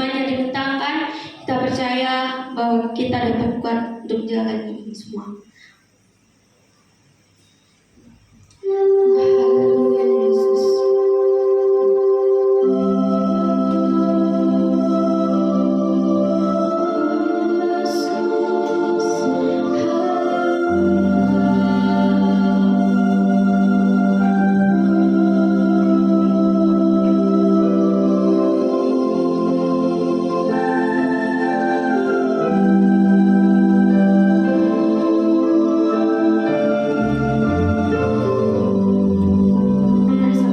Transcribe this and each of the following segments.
firman yang dibentangkan, kita percaya bahwa kita dapat kuat untuk menjalani semua. Haleluya Yesus. Mari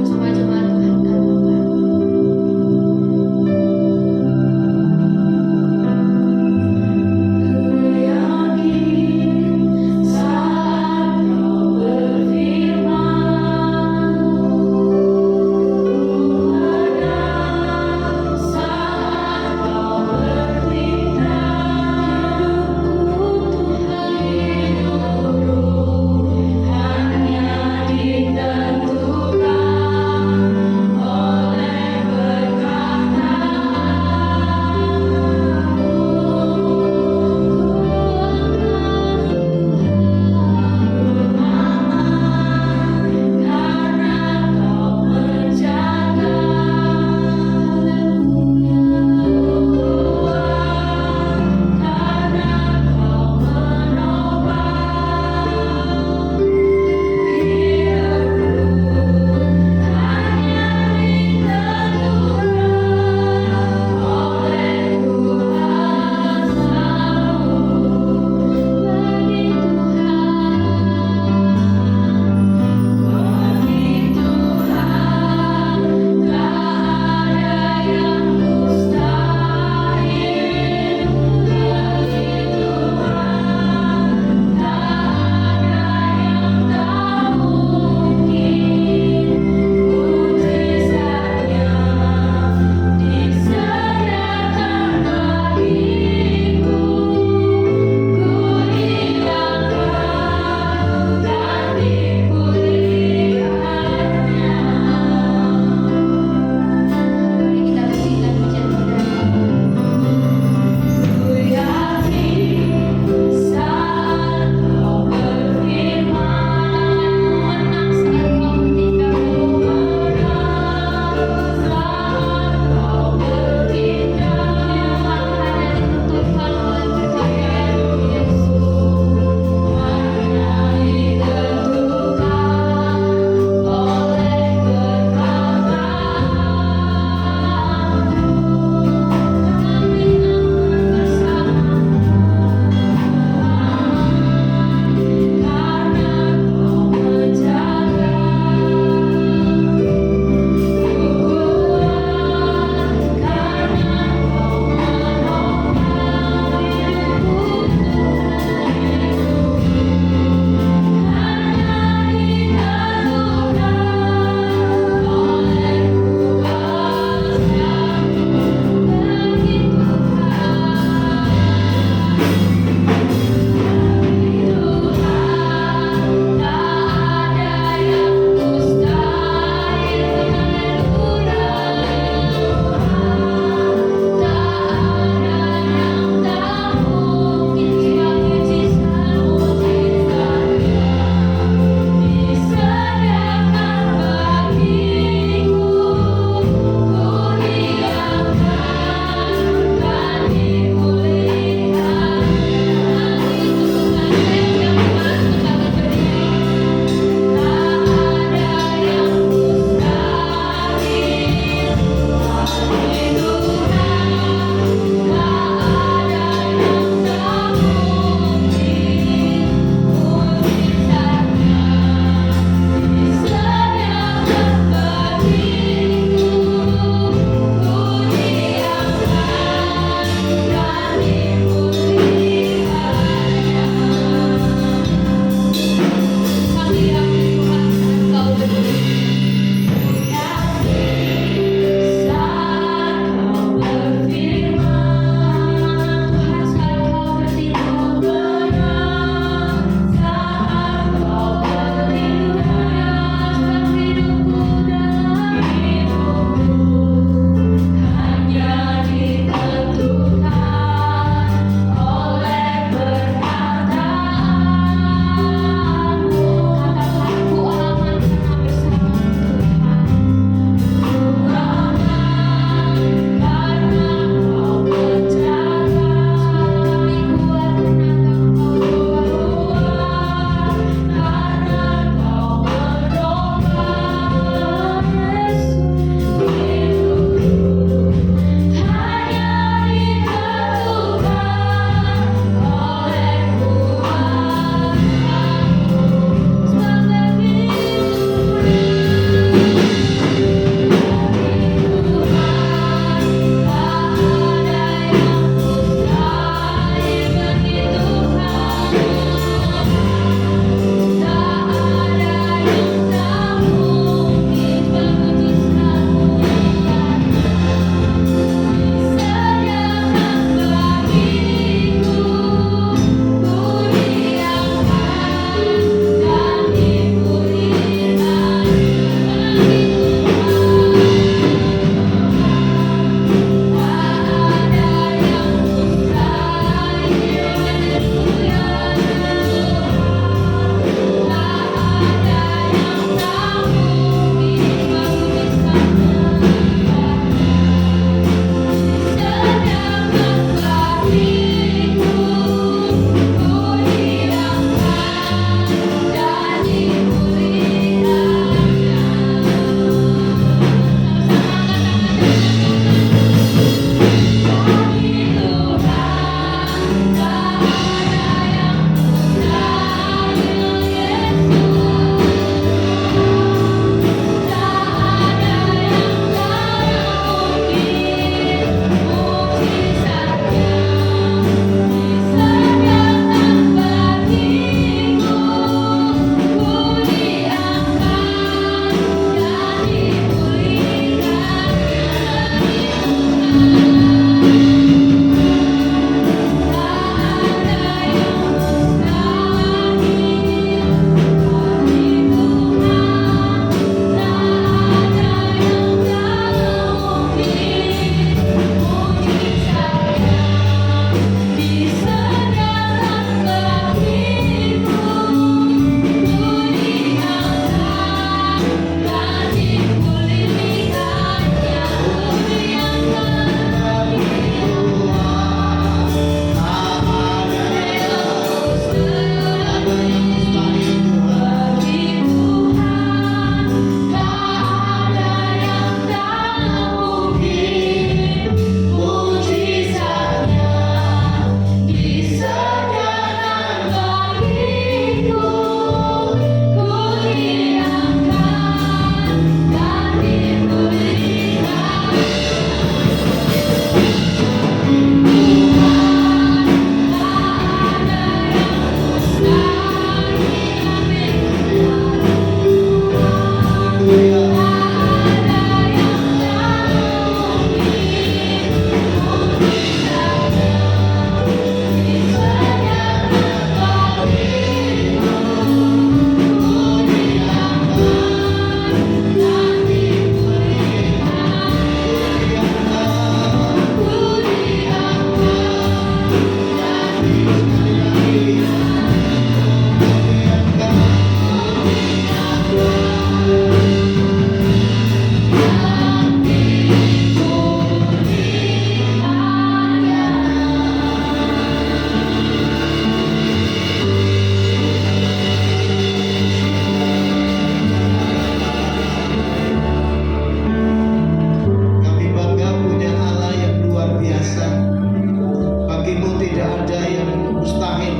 ada yang mustahil,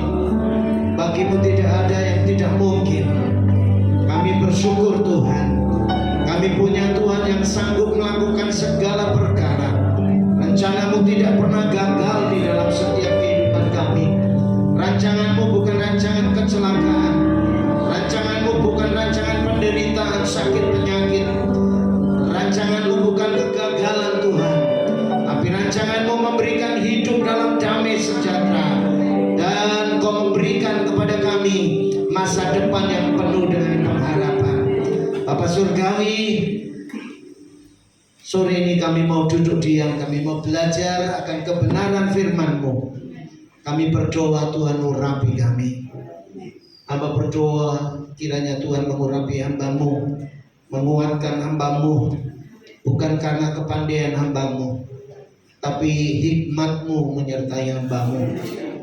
bagimu tidak ada yang tidak mungkin. Kami bersyukur Tuhan, kami punya Tuhan yang sanggup melakukan segala perkara. Rencanamu tidak pernah gagal di dalam setiap kehidupan kami. Rancanganmu bukan rancangan kecelakaan, rancanganmu bukan rancangan penderitaan, sakit, penyakit. Rancanganmu bukan kegagalan Tuhan, tapi rancanganmu memberikan hidup dalam damai sejahtera. Dan Kau memberikan kepada kami masa depan yang penuh dengan pengharapan. Bapa Surgawi, sore ini kami mau duduk diam, kami mau belajar akan kebenaran firman-Mu. Kami berdoa Tuhan urapi kami. Hamba berdoa kiranya Tuhan mengurapi hamba-Mu, menguatkan hamba-Mu, bukan karena kepandaian hamba-Mu, tapi hikmat-Mu menyertai hamba-Mu,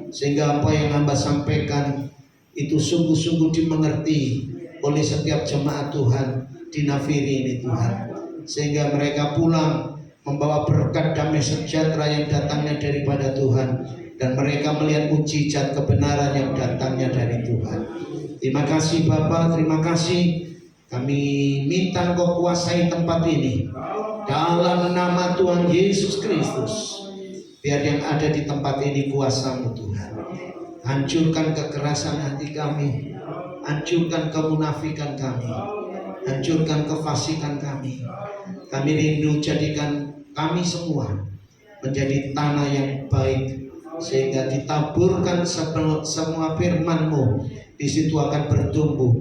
sehingga apa yang hamba sampaikan itu sungguh-sungguh dimengerti oleh setiap jemaat Tuhan di Nafiri ini Tuhan, sehingga mereka pulang membawa berkat damai sejahtera yang datangnya daripada Tuhan, dan mereka melihat mujizat kebenaran yang datangnya dari Tuhan. Terima kasih Bapa, terima kasih. Kami minta Engkau kuasai tempat ini dalam nama Tuhan Yesus Kristus. Biar yang ada di tempat ini kuasa-Mu Tuhan. Hancurkan kekerasan hati kami, hancurkan kemunafikan kami, hancurkan kefasikan kami. Kami rindu jadikan kami semua menjadi tanah yang baik, sehingga ditaburkan semua firman-Mu. Di situ akan bertumbuh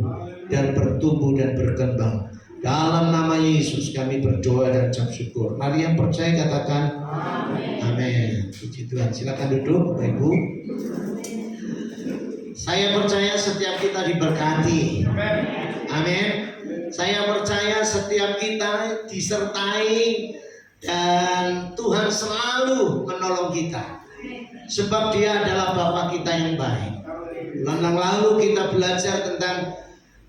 dan bertumbuh dan berkembang. Dalam nama Yesus kami berdoa dan ucap syukur. Mari yang percaya katakan amin. Amin. Puji Tuhan. Silakan duduk Bapak Ibu. Saya percaya setiap kita diberkati. Amin. Saya percaya setiap kita disertai dan Tuhan selalu menolong kita. Sebab Dia adalah Bapa kita yang baik. Bulan yang lalu kita belajar tentang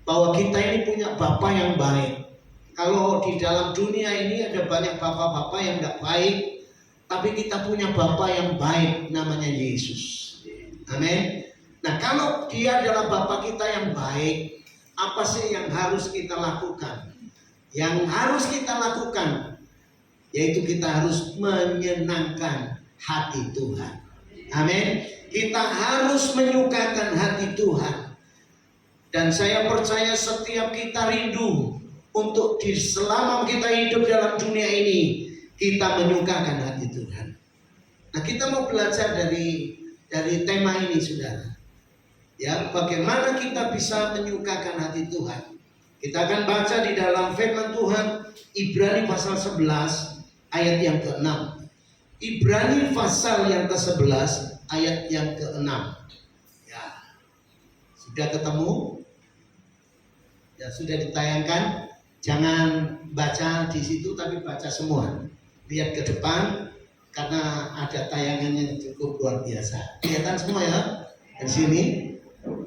bahwa kita ini punya Bapa yang baik. Kalau di dalam dunia ini ada banyak bapa-bapa yang tidak baik, tapi kita punya Bapa yang baik, namanya Yesus. Amin. Nah, kalau Dia adalah Bapa kita yang baik, apa sih yang harus kita lakukan? Yang harus kita lakukan yaitu kita harus menyenangkan hati Tuhan. Amin. Kita harus menyukakan hati Tuhan. Dan saya percaya setiap kita rindu untuk selama kita hidup dalam dunia ini, kita menyukakan hati Tuhan. Nah, kita mau belajar dari tema ini, saudara. Ya, bagaimana kita bisa menyukakan hati Tuhan. Kita akan baca di dalam firman Tuhan Ibrani pasal 11 ayat yang ke-6. Ibrani pasal yang ke-11 ayat yang ke-6. Ya. Sudah ketemu? Ya, sudah ditayangkan. Jangan baca di situ tapi baca semua. Lihat ke depan karena ada tayangannya cukup luar biasa. Kelihatan semua ya? Di sini.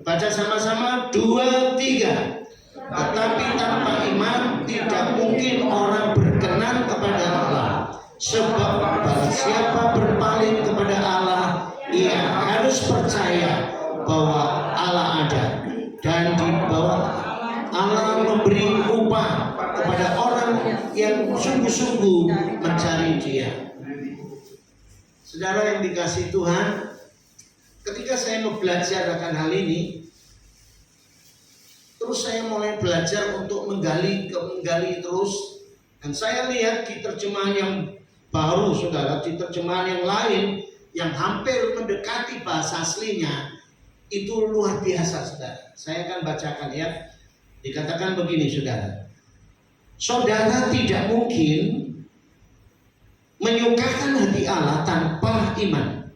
Baca sama-sama 2, 3. Tetapi tanpa iman tidak mungkin orang berkenan kepada Allah. Sebab barang siapa berpaling kepada Allah, ia harus percaya bahwa Allah ada, dan di bawah Allah memberi upah kepada orang yang sungguh-sungguh mencari Dia. Saudara yang dikasihi Tuhan, ketika saya mau belajar akan hal ini, terus saya mulai belajar untuk menggali terus, dan saya lihat di terjemahan yang baru, saudara, di terjemahan yang lain yang hampir mendekati bahasa aslinya, itu luar biasa, saudara. Saya akan bacakan ya. Dikatakan begini, saudara. Saudara tidak mungkin menyukakan hati Allah tanpa iman,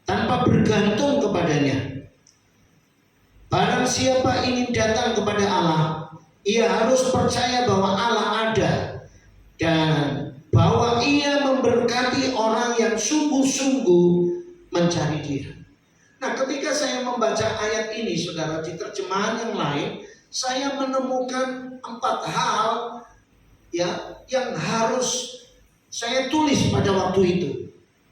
tanpa bergantung kepadanya. Barang siapa ingin datang kepada Allah, ia harus percaya bahwa Allah ada dan bahwa Ia memberkati orang yang sungguh-sungguh mencari Dia. Nah, ketika saya membaca ayat ini, saudara, di terjemahan yang lain, saya menemukan 4 hal ya yang harus saya tulis pada waktu itu.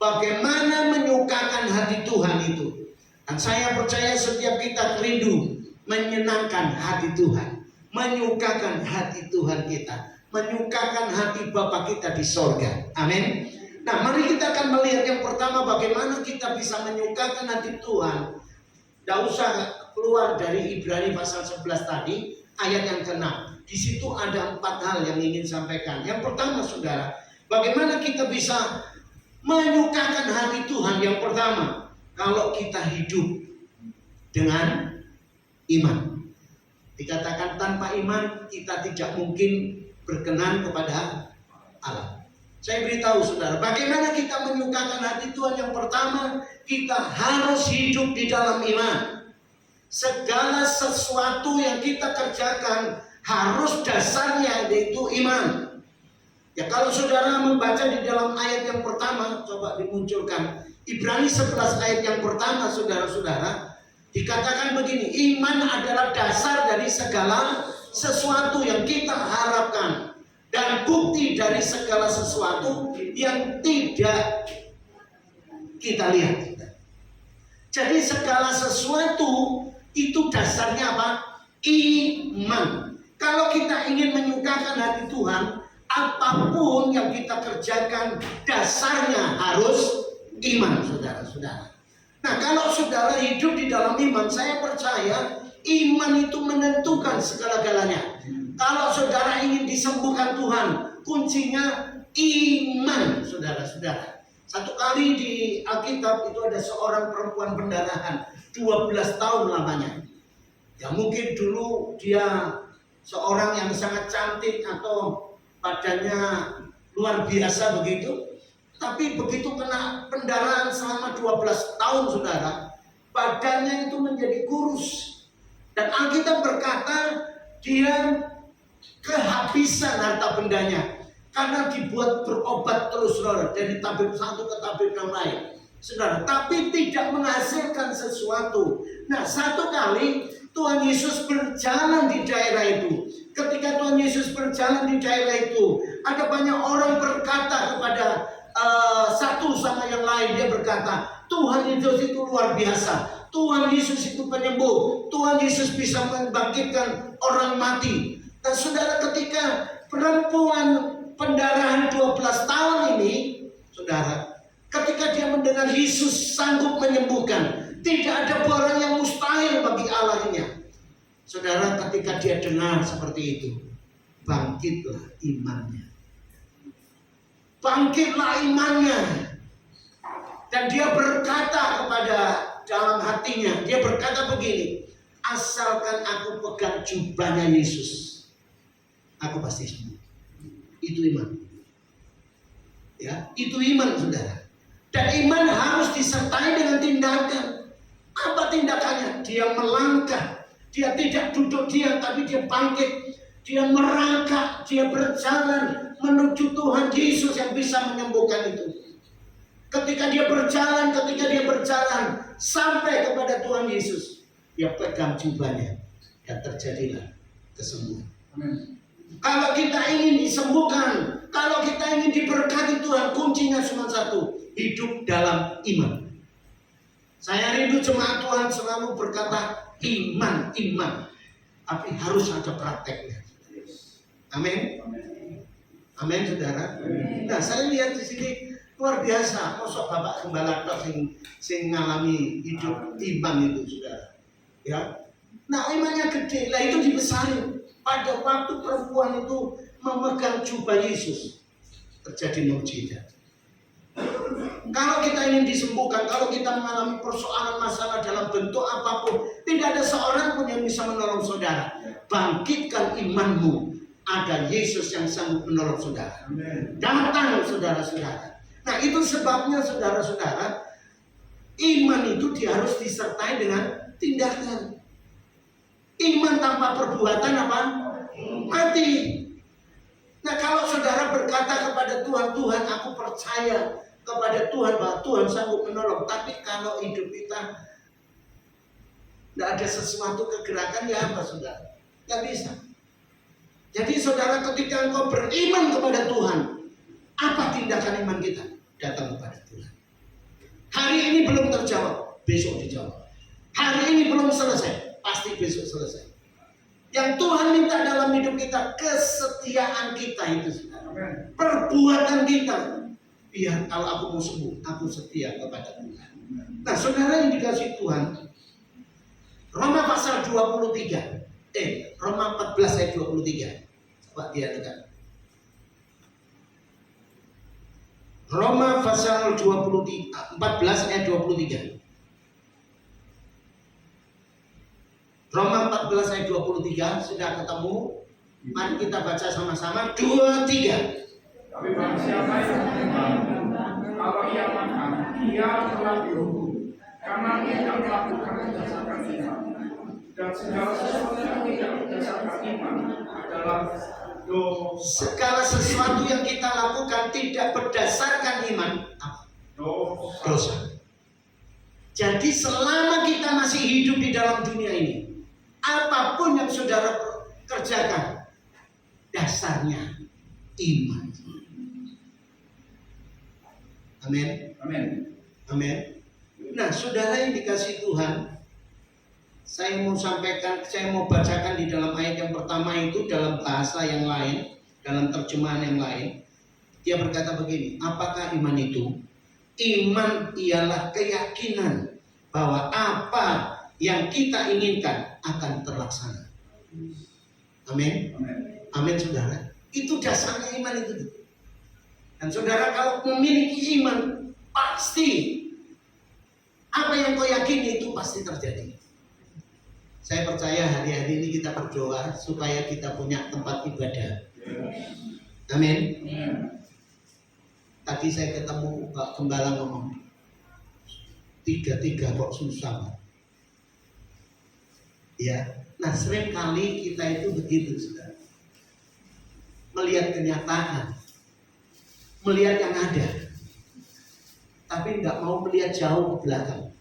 bagaimana menyukakan hati Tuhan itu. Dan saya percaya setiap kita rindu menyenangkan hati Tuhan, menyukakan hati Tuhan kita, menyukakan hati Bapa kita di sorga. Amin. Nah, mari kita akan melihat yang pertama, bagaimana kita bisa menyukakan hati Tuhan. Tidak usah keluar dari Ibrani pasal 11 tadi, ayat yang ke-6. Di situ ada 4 hal yang ingin sampaikan. Yang pertama, saudara, bagaimana kita bisa menyukakan hati Tuhan. Yang pertama, kalau kita hidup dengan iman. Dikatakan tanpa iman kita tidak mungkin berkenan kepada Allah. Saya beritahu saudara, bagaimana kita menyukakan hati Tuhan. Yang pertama, kita harus hidup di dalam iman. Segala sesuatu yang kita kerjakan harus dasarnya yaitu iman. Ya, kalau saudara membaca di dalam ayat yang pertama, coba dimunculkan Ibrani 11 ayat yang pertama, saudara-saudara, dikatakan begini, iman adalah dasar dari segala sesuatu yang kita harapkan dan bukti dari segala sesuatu yang tidak kita lihat. Jadi segala sesuatu itu dasarnya apa? Iman. Kalau kita ingin menyukakan hati Tuhan, apapun yang kita kerjakan dasarnya harus iman, saudara-saudara. Nah, kalau saudara hidup di dalam iman, saya percaya iman itu menentukan segala-galanya. Kalau saudara ingin disembuhkan Tuhan, kuncinya iman, saudara-saudara. Satu kali di Alkitab itu ada seorang perempuan pendarahan, 12 tahun lamanya. Ya mungkin dulu dia seorang yang sangat cantik atau badannya luar biasa begitu. Tapi begitu kena pendarahan selama 12 tahun, saudara, badannya itu menjadi kurus. Dan Alkitab berkata dia kehabisan harta bendanya karena dibuat berobat terus, saudara, dari tabib satu ke tabib yang lain, saudara, tapi tidak menghasilkan sesuatu. Nah, satu kali Tuhan Yesus berjalan di daerah itu. Ketika Tuhan Yesus berjalan di daerah itu, ada banyak orang berkata kepada satu sama yang lain. Dia berkata, Tuhan Yesus itu luar biasa, Tuhan Yesus itu penyembuh, Tuhan Yesus bisa membangkitkan orang mati. Dan saudara, ketika perempuan pendarahan 12 tahun ini, saudara, ketika dia mendengar Yesus sanggup menyembuhkan, tidak ada barang yang mustahil bagi Allahnya. Saudara, ketika dia dengar seperti itu, bangkitlah imannya. Bangkitlah imannya. Dan dia berkata kepada dalam hatinya, dia berkata begini, asalkan aku pegang jubahnya Yesus, aku pasti sembuh. Itu iman. Ya, itu iman, saudara. Dan iman harus disertai dengan tindakan. Apa tindakannya? Dia melangkah. Dia tidak duduk diam, tapi dia bangkit. Dia merangkak, dia berjalan menuju Tuhan Yesus yang bisa menyembuhkan itu. Ketika dia berjalan sampai kepada Tuhan Yesus, dia pegang jubahnya dan terjadilah kesembuhan. Amen. Kalau kita ingin disembuhkan, kalau kita ingin diberkati Tuhan, kuncinya cuma satu, hidup dalam iman. Saya rindu jemaat Tuhan selalu berkata iman, tapi harus ada prakteknya. Amin. Amin, saudara. Nah, saya lihat di sini luar biasa. Mosok Bapak Gembala tok sing ngalami hidup iman itu, saudara. Ya. Nah, imannya gede. Lah itu dibesarin. Pada waktu perempuan itu memegang jubah Yesus, terjadi mukjizat. Kalau kita ingin disembuhkan, kalau kita mengalami persoalan masalah dalam bentuk apapun, tidak ada seorang pun yang bisa menolong saudara. Bangkitkan imanmu. Ada Yesus yang sanggup menolong saudara. Datang, saudara-saudara. Nah, itu sebabnya, saudara-saudara, iman itu harus disertai dengan tindakan. Iman tanpa perbuatan apa? Mati. Nah, kalau saudara berkata kepada Tuhan, Tuhan, aku percaya kepada Tuhan bahwa Tuhan sanggup menolong, tapi kalau hidup kita tidak ada sesuatu kegerakan, ya apa, saudara? Tidak bisa. Jadi saudara, ketika engkau beriman kepada Tuhan, apa tindakan iman kita? Datang kepada Tuhan. besok dijawab. Hari ini belum selesai, pasti besok selesai. Yang Tuhan minta dalam hidup kita, kesetiaan kita itu, saudara. Perbuatan kita. Biar kalau aku mau sembuh, aku setia kepada Tuhan. Nah, saudara yang dikasih Tuhan, Roma pasal 23. Roma 14 ayat 23. Coba dia dekat. Roma pasal 14 ayat 23. Roma 14 ayat 23 sudah ketemu. Mari kita baca sama-sama. 2, 3. Tapi barang siapa yang beriman, kalau ia makan, ia telah dihukum, karena tidak melakukan berdasarkan iman. Dan segala sesuatu yang tidak berdasarkan iman adalah dosa. Segala sesuatu yang kita lakukan tidak berdasarkan iman, dosa. Jadi selama kita masih hidup di dalam dunia ini, apapun yang saudara kerjakan, dasarnya iman. Amin. Amin. Amin. Nah, saudara yang dikasih Tuhan, saya mau bacakan di dalam ayat yang pertama itu dalam bahasa yang lain, dalam terjemahan yang lain. Dia berkata begini, apakah iman itu? Iman ialah keyakinan bahwa apa yang kita inginkan akan terlaksana. Amin. Amin, saudara. Itu dasarnya iman itu. Dan saudara kalau memiliki iman, pasti apa yang kau yakini itu pasti terjadi. Saya percaya hari-hari ini kita berdoa supaya kita punya tempat ibadah. Amin. Tadi saya ketemu Pak Gembala ngomong, 3 kok susah. Ya, nah sering kali kita itu begitu, saudara. Melihat kenyataan, melihat yang ada, tapi nggak mau melihat jauh ke belakang.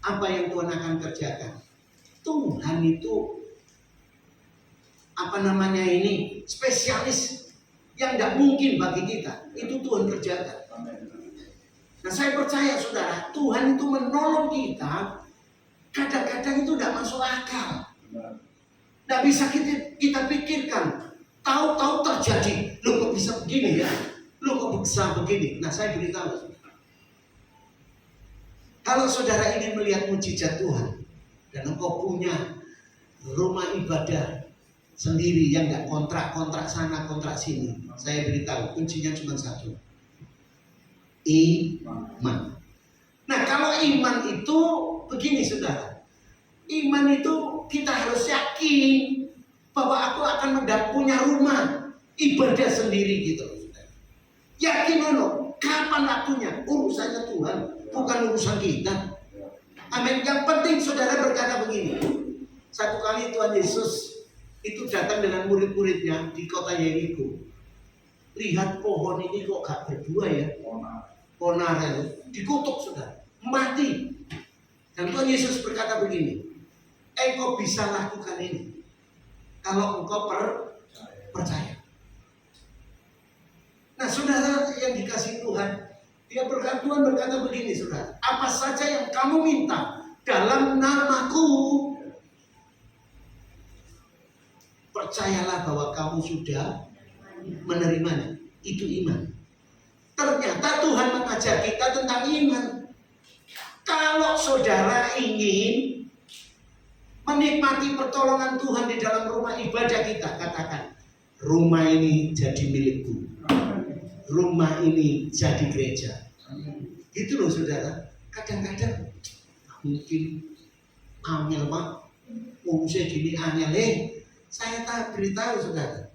Apa yang Tuhan akan kerjakan? Tuhan itu spesialis yang nggak mungkin bagi kita. Itu Tuhan kerjakan. Nah, saya percaya saudara, Tuhan itu menolong kita. Kadang-kadang itu nggak masuk akal, nggak bisa kita pikirkan. Tahu-tahu terjadi. Loh kok bisa begini ya? Loh kok bisa begini? Nah, saya beritahu, kalau saudara ingin melihat mujizat Tuhan dan engkau punya rumah ibadah sendiri yang nggak kontrak sana kontrak sini, saya beritahu kuncinya cuma satu, iman. Nah, kalau iman itu begini saudara, iman itu kita harus yakin bahwa aku akan punya rumah ibadah sendiri gitu. Yakin loh, kapan waktunya? Urusannya Tuhan, bukan urusan kita. Amin. Yang penting saudara berkata begini. Satu kali Tuhan Yesus itu datang dengan murid-muridnya di kota Yeriko. Lihat pohon ini kok gak berbuah ya? Ponar itu dikutuk saudara, mati. Dan Tuhan Yesus berkata begini, engkau bisa lakukan ini kalau engkau percaya. Nah, saudara yang dikasih Tuhan, Tuhan berkata begini, saudara, apa saja yang kamu minta dalam namaku, percayalah bahwa kamu sudah menerimanya. Itu iman. Ternyata Tuhan mengajar kita tentang iman. Kalau saudara ingin menikmati pertolongan Tuhan di dalam rumah ibadah kita, katakan, rumah ini jadi milikku. Rumah ini jadi gereja. Gitu loh saudara. Kadang-kadang mungkin angel Pak, saya gini angel. Saya tak beritahu saudara,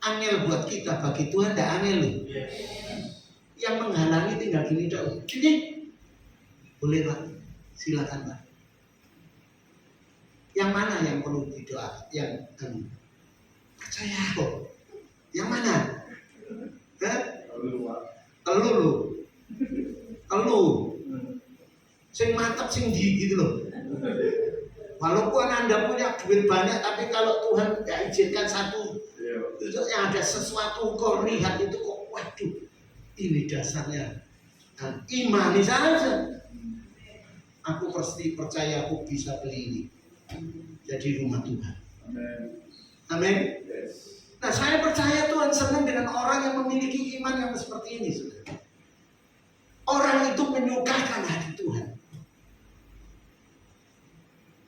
angel buat kita, bagi Tuhan tidak angel loh. Yang menghalangi tinggal gini dong. Gini, boleh Pak, silakan Pak. Yang mana yang perlu didoa? Yang percaya kok. Yang mana? Elu. Sing mantap sing di gitu loh. Walaupun Anda punya duit banyak, tapi kalau Tuhan tidak izinkan satu, itu yang ada sesuatu kau lihat itu kok, waduh, ini dasarnya imani saja. aku pasti percaya aku bisa beli ini jadi rumah Tuhan. Amin. Nah, saya percaya Tuhan senang dengan orang yang memiliki iman yang seperti ini, saudara. Orang itu menyukakan hati Tuhan.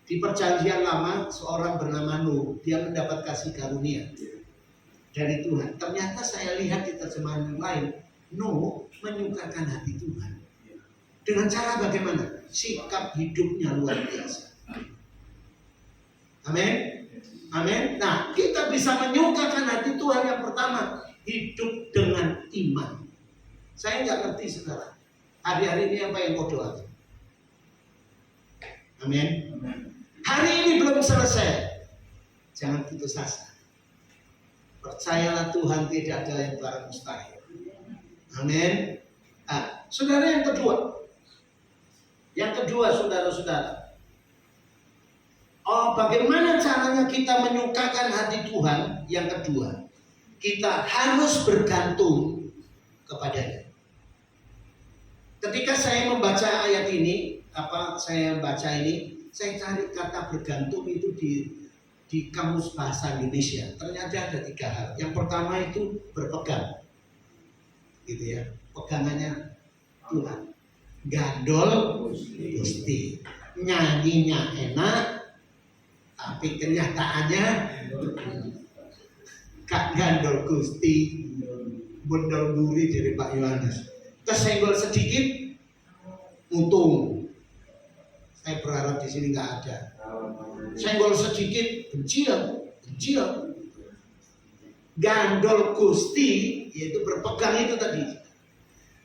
Di perjanjian lama, seorang bernama Nuh, dia mendapat kasih karunia dari Tuhan. Ternyata saya lihat di terjemahan yang lain, Nuh menyukakan hati Tuhan. Dengan cara bagaimana? Sikap hidupnya luar biasa. Amin. Amin. Nah, kita bisa menyukakan hati Tuhan yang pertama, hidup dengan iman. Saya nggak ngerti saudara, hari-hari ini apa yang kau doakan? Amin. Hari ini belum selesai, jangan putus asa. Percayalah Tuhan, tidak ada yang barang mustahil. Amin. Nah, saudara, yang kedua, saudara-saudara. Oh, bagaimana caranya kita menyukakan hati Tuhan? Yang kedua, kita harus bergantung kepadanya. Ketika saya membaca ayat ini, saya cari kata bergantung itu di kamus bahasa Indonesia. Ternyata ada 3 hal. Yang pertama itu berpegang, gitu ya. Pegangannya Tuhan. Gandol Gusti. Nyanyinya enak, tapi kenyataannya Kak gandol Gusti, bondol buri dari Pak Yohanes. Kesenggol sedikit, untung. Saya berharap di sini nggak ada. Senggol sedikit, benci. Gandol Gusti, yaitu berpegang itu tadi.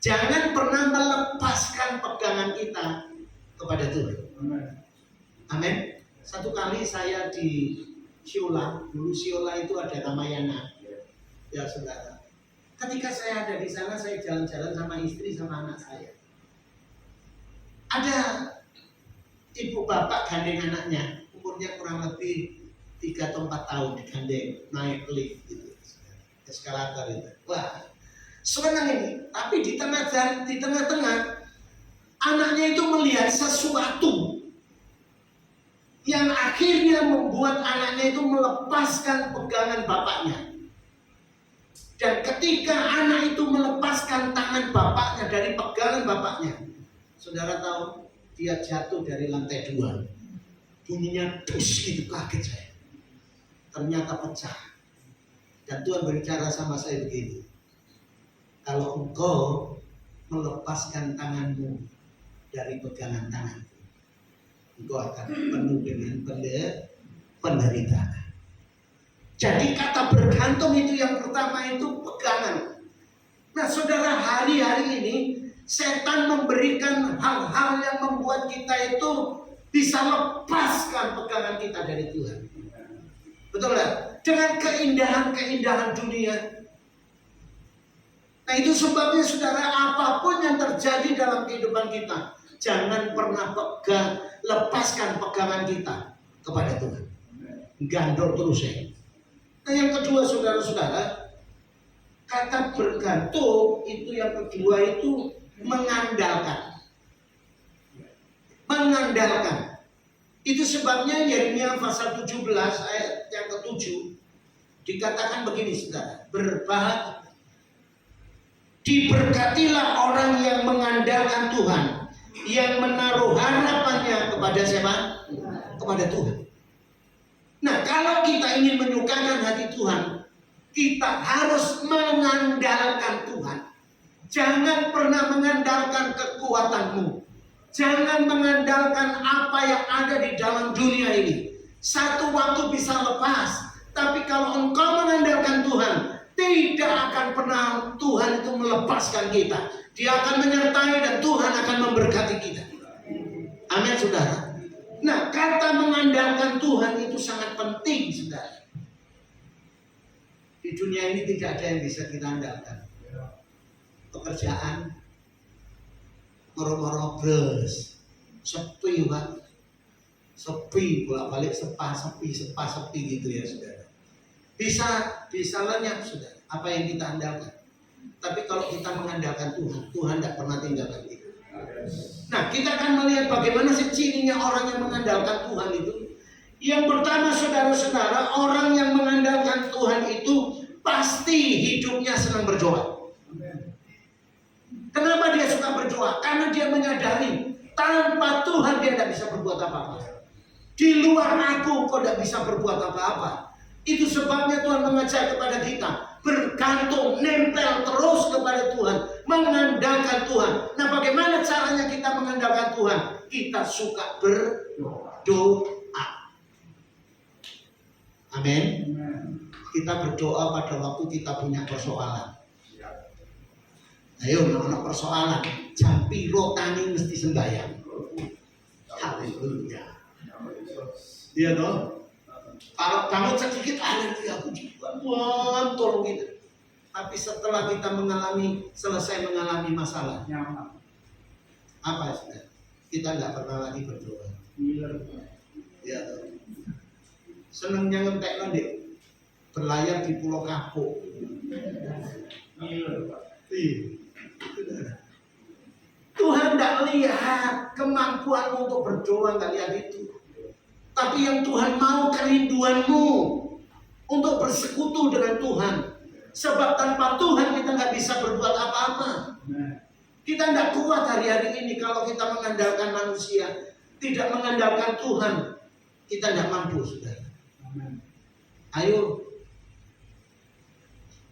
Jangan pernah melepaskan pegangan kita kepada Tuhan. Amin. Satu kali saya di Siola, dulu Siola itu ada Ramayana, ya saudara. Ketika saya ada di sana, saya jalan-jalan sama istri sama anak saya. Ada ibu bapak gandeng anaknya, umurnya kurang lebih 3 atau 4 tahun, digandeng naik lift gitu, eskalator itu. Wah, senang ini. Tapi di tengah-tengah anaknya itu melihat sesuatu yang akhirnya membuat anaknya itu melepaskan pegangan bapaknya. Dan ketika anak itu melepaskan tangan bapaknya dari pegangan bapaknya, saudara tahu, dia jatuh dari lantai 2. Bunyinya dus gitu, kaget saya. Ternyata pecah. Dan Tuhan berbicara sama saya begini, kalau engkau melepaskan tanganmu dari pegangan tanganku, engkau akan penuh dengan penderitaan. Jadi kata bergantung itu yang pertama itu pegangan. Nah saudara, hari-hari ini setan memberikan hal-hal yang membuat kita itu bisa lepaskan pegangan kita dari Tuhan. Betul kan? Dengan keindahan-keindahan dunia. Nah itu sebabnya saudara, apapun yang terjadi dalam kehidupan kita, jangan pernah lepaskan pegangan kita kepada Tuhan. Gandol terus ya. Nah yang kedua saudara-saudara, kata bergantung itu yang kedua itu mengandalkan. Mengandalkan. Itu sebabnya Yeremia pasal 17 ayat yang ke-7 dikatakan begini saudara, diberkatilah orang yang mengandalkan Tuhan, yang menaruh harapannya kepada siapa? Kepada Tuhan. Nah, kalau kita ingin menyukakan hati Tuhan, kita harus mengandalkan Tuhan. Jangan pernah mengandalkan kekuatanmu. Jangan mengandalkan apa yang ada di dalam dunia ini. Satu waktu bisa lepas, tapi kalau engkau mengandalkan Tuhan, tidak akan pernah Tuhan itu melepaskan kita. Dia akan menyertai dan Tuhan akan memberkati kita. Amin saudara. Nah, kata mengandalkan Tuhan itu sangat penting, saudara. Di dunia ini tidak ada yang bisa kita andalkan. Pekerjaan, moro-moro bros, sepi Pak, sepi bolak-balik, sepi gitu ya, saudara. Bisa lenyap, saudara. Apa yang kita andalkan. Tapi kalau kita mengandalkan Tuhan, Tuhan tidak pernah tinggalkan kita. Nah, Nah, kita akan melihat bagaimana sih cirinya orang yang mengandalkan Tuhan itu. Yang pertama, saudara-saudara, orang yang mengandalkan Tuhan itu pasti hidupnya senang berdoa. Kenapa dia suka berdoa? Karena dia menyadari tanpa Tuhan dia tidak bisa berbuat apa-apa. Di luar aku kau tidak bisa berbuat apa-apa. Itu sebabnya Tuhan mengajak kepada kita bergantung, nempel terus kepada Tuhan, mengandalkan Tuhan. Nah, bagaimana caranya kita mengandalkan Tuhan? Kita suka berdoa. Amin. Kita berdoa pada waktu kita punya persoalan. Ayo, anak persoalan, jam piro tani mesti sembahyang. Haleluya. Iya toh. Kalau kamu sedikit alergi aku juga, Tuhan tolong kita. Tapi setelah kita selesai mengalami masalah, apa sudah? Kita nggak pernah lagi berdoa. Iya toh. Senengnya ngentek nanti berlayar di Pulau Kapuk. Tuhan tidak lihat kemampuanmu untuk berdoa, nggak lihat itu. Tapi yang Tuhan mau kerinduanmu untuk bersekutu dengan Tuhan. Sebab tanpa Tuhan kita nggak bisa berbuat apa-apa. Kita tidak kuat hari-hari ini kalau kita mengandalkan manusia, tidak mengandalkan Tuhan. Kita tidak mampu, saudara. Ayo,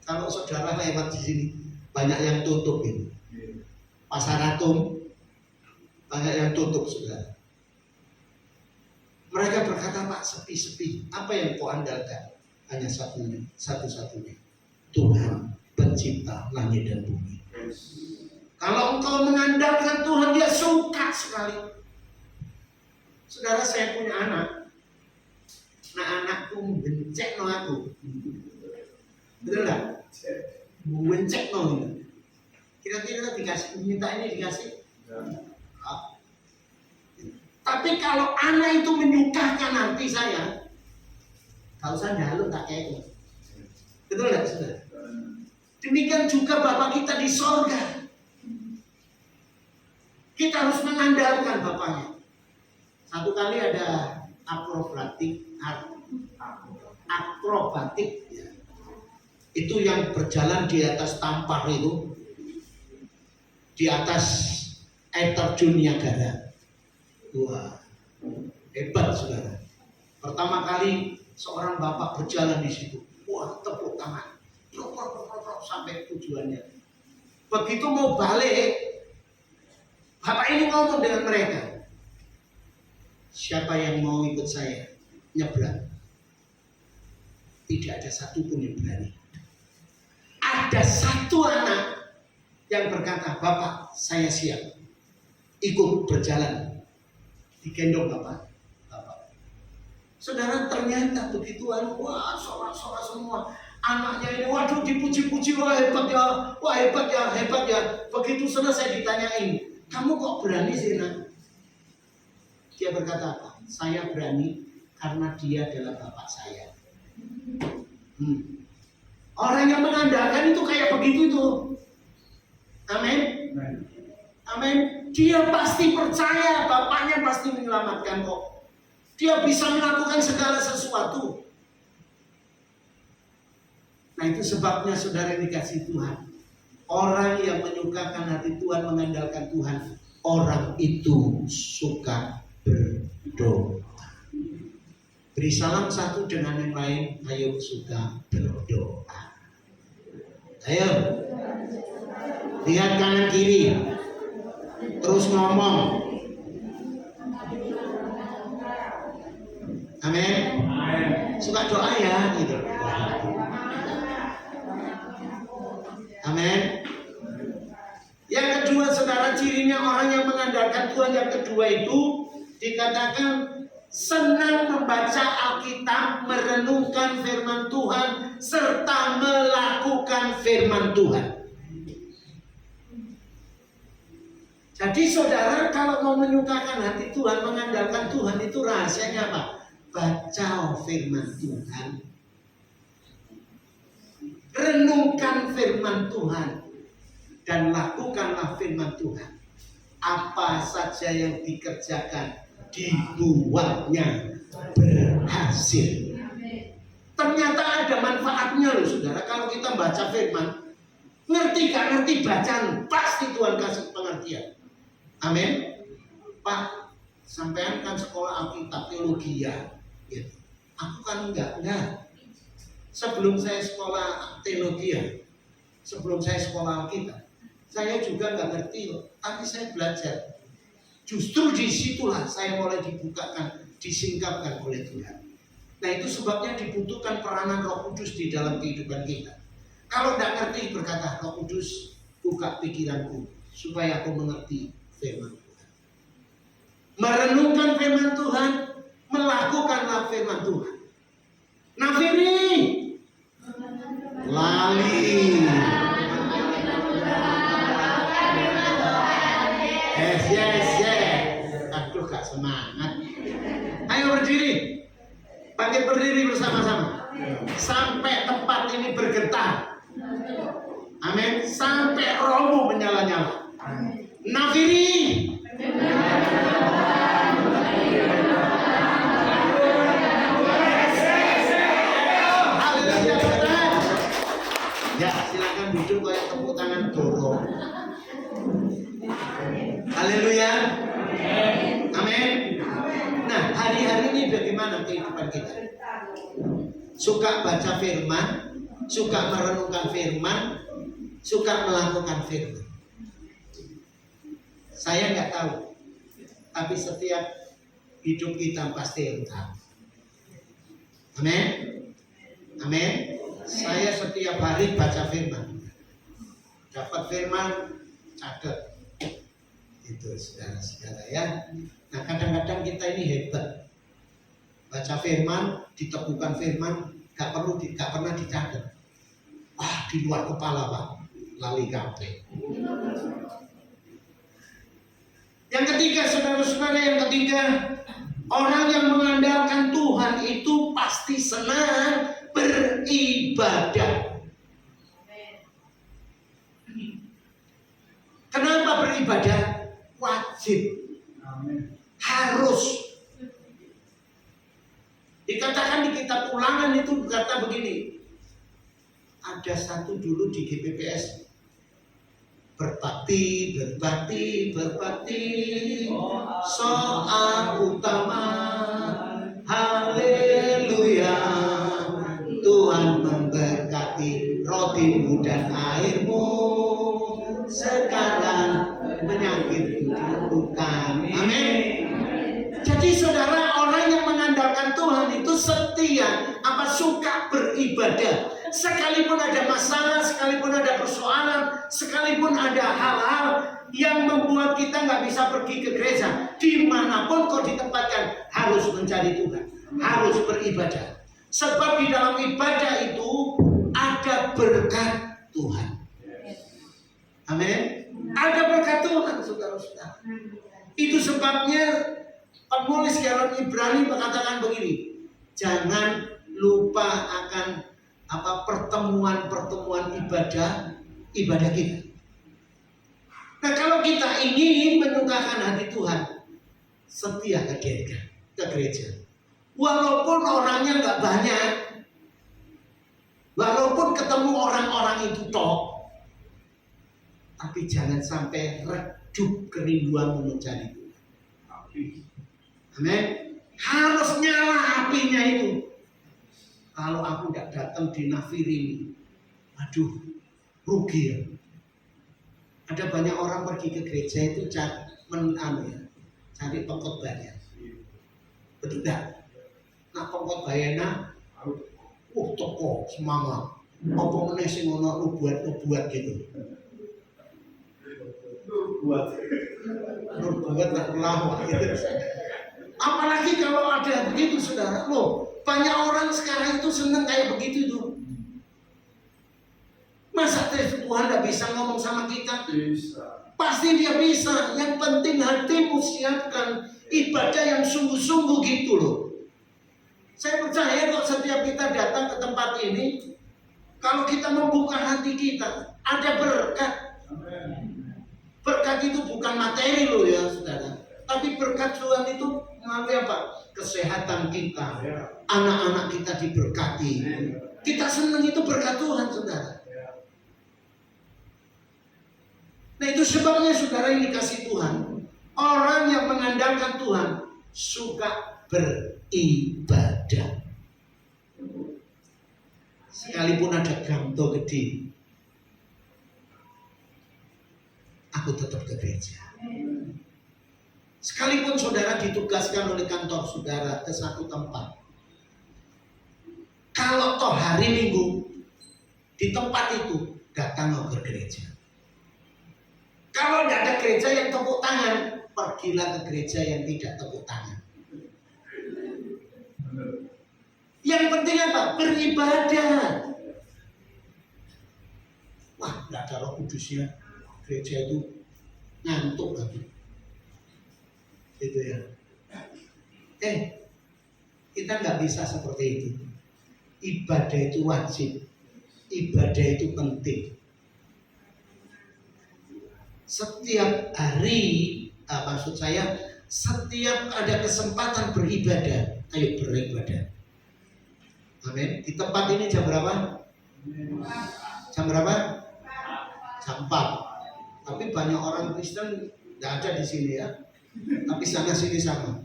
kalau saudara lewat di sini, banyak yang tutup ini. Pasar Atom banyak yang tutup, saudara. Mereka berkata, Pak, sepi-sepi. Apa yang kau andalkan? Hanya satu-satunya. Tuhan pencipta langit dan bumi. Kalau engkau mengandalkan Tuhan, dia suka sekali. Saudara, saya punya anak. Nah, anakku bencek no aku. Betul gak? Bencek no. Kira-kira dikasih, minta ini dikasih. Tapi kalau anak itu menyukakan nanti saya, kalau saya jalur tak kayak. Betul gak, saudara? Demikian juga Bapak kita di sorga. Kita harus mengandalkan Bapaknya. Satu kali ada akrobatik ya. Itu yang berjalan di atas tampar itu, di atas air terjun Niagara. Wah, hebat, saudara. Pertama kali seorang bapak berjalan di situ, wah, tepuk tangan, sampai tujuannya. Begitu mau balik, bapak ini ngomong dengan mereka, siapa yang mau ikut saya nyebrang? Tidak ada satupun yang berani. Ada satu anak yang berkata, Bapak, saya siap ikut berjalan. Digendong Bapak. Saudara, ternyata begitu, wah, sorak-sorak semua. Anaknya ini, waduh, dipuji-puji, wah hebat ya. Begitu selesai ditanyain, kamu kok berani sih, nak? Dia berkata apa? Saya berani karena dia adalah bapak saya. Orang yang mengandalkan itu kayak begitu itu. Amin. Amin. Dia pasti percaya bapaknya pasti menyelamatkan kok. Dia bisa melakukan segala sesuatu. Nah, itu sebabnya saudara dikasih Tuhan. Orang yang menyukakan hati Tuhan, mengandalkan Tuhan, orang itu suka berdoa. Beri salam satu dengan yang lain. Ayo suka berdoa. Ayo. Lihat kanan kiri. Terus ngomong. Amin. Suka doa ya gitu. Amin. Yang kedua, saudara, cirinya orang yang mengandalkan Tuhan yang kedua itu dikatakan senang membaca Alkitab, merenungkan firman Tuhan, serta melakukan firman Tuhan. Jadi saudara, kalau mau menyukakan hati Tuhan, mengandalkan Tuhan, itu rahasianya apa? Baca firman Tuhan, renungkan firman Tuhan, dan lakukanlah firman Tuhan. apa saja yang dikerjakan dibuatnya berhasil. Ternyata ada manfaatnya loh saudara. Kalau kita baca firman, ngerti gak ngerti bacaan, pasti Tuhan kasih pengertian. Amin. Pak, sampean kan sekolah Alkitab teologi ya. Gitu. Aku kan enggak. Sebelum saya sekolah teologi ya, sebelum saya sekolah Alkitab, saya juga nggak ngerti loh. Tapi saya belajar. Justru disitulah saya mulai dibukakan, disingkapkan oleh Tuhan. Nah itu sebabnya dibutuhkan peranan Roh Kudus di dalam kehidupan kita. Kalau tidak ngerti berkata Roh Kudus, buka pikiranku supaya aku mengerti firman Tuhan. Merenungkan firman Tuhan, melakukanlah firman Tuhan. Nafiri, lali. Yes. Aduh gak semangat. Ayo berdiri. Bangkit berdiri bersama-sama. Sampai tempat ini bergetar. Amin. Sampai rohmu menyala-nyala. Nafiri. Haleluya. Ya silakan duduk kayak tepuk tangan dorong. Haleluya. Amin. Nah hari-hari ini bagaimana kehidupan kita? Suka baca firman, suka merenungkan firman, suka melakukan firman. Saya nggak tahu, tapi setiap hidup kita pasti yang tahu. Amin. Amin. Saya setiap hari baca firman, dapat firman, catat. Itu saudara-saudara ya. Nah kadang-kadang kita ini hebat. Baca firman, diteguhkan firman, gak pernah dicatat. Di luar kepala Pak, lali kabeh. Yang ketiga saudara-saudara, yang ketiga, orang yang mengandalkan Tuhan itu pasti senang beribadah. Kenapa beribadah? Wajib. Harus. Dikatakan di kitab Ulangan itu berkata begini. Ada satu dulu di GPPS berbakti soal utama. Haleluya. Tuhan memberkati rotimu dan airmu. Sekarang penyakit bukan. Amin. Jadi saudara, orang yang mengandalkan Tuhan itu setia, suka beribadah. Sekalipun ada masalah, sekalipun ada persoalan, sekalipun ada hal-hal yang membuat kita nggak bisa pergi ke gereja, dimanapun kau ditempatkan harus mencari Tuhan, harus beribadah. Sebab di dalam ibadah itu ada berkat Tuhan. Amin. Ada berkat Tuhan, saudara-saudara. Itu sebabnya penulis dalam Ibrani mengatakan begini, jangan lupa akan pertemuan-pertemuan ibadah kita. Nah, kalau kita ingin menyukakan hati Tuhan, setia ke gereja. Walaupun orangnya nggak banyak, walaupun ketemu orang-orang itu toh, tapi jangan sampai redup kerinduanmu mencari Tuhan. Amin. Harus nyala apinya itu. Kalau aku tidak datang di Nafiri, aduh, rugi ya. Ada banyak orang pergi ke gereja itu cari pengkhotbahnya. Betul tidak? Nah pengkhotbahnya, toko semangat. Apa meneh sing ono nubuat gitu. Nubuat tak lama gitu. Apalagi kalau ada begitu saudara, banyak orang sekarang itu senang kayak begitu tuh. Masa Tuhan tidak bisa ngomong sama kita? Bisa. Pasti dia bisa. Yang penting hatimu siapkan ibadah yang sungguh-sungguh gitu loh. Saya percaya kok setiap kita datang ke tempat ini, kalau kita membuka hati kita, ada berkat. Berkat itu bukan materi loh ya saudara. Tapi berkat Tuhan itu melalui apa? Kesehatan kita. Anak-anak kita diberkati. Kita senang itu berkat Tuhan saudara. Nah itu sebabnya saudara yang dikasih Tuhan. Orang yang mengandalkan Tuhan suka beribadah. Sekalipun ada ganto gede, aku tetap ke gereja. Sekalipun saudara ditugaskan oleh kantor saudara ke satu tempat, kalau toh hari Minggu di tempat itu datang ke gereja. Kalau tidak ada gereja yang tepuk tangan, pergilah ke gereja yang tidak tepuk tangan. Yang penting apa? Beribadah. Wah, tidak ada Roh Kudusnya. Gereja itu ngantuk lagi. Itu ya. Kita nggak bisa seperti itu. Ibadah itu wajib. Ibadah itu penting. Setiap hari, maksud saya, setiap ada kesempatan beribadah, ayo beribadah. Amin. Di tempat ini jam berapa? Jam berapa? Jam 4. Tapi banyak orang Kristen tidak ada di sini ya. Tapi sana sini sama.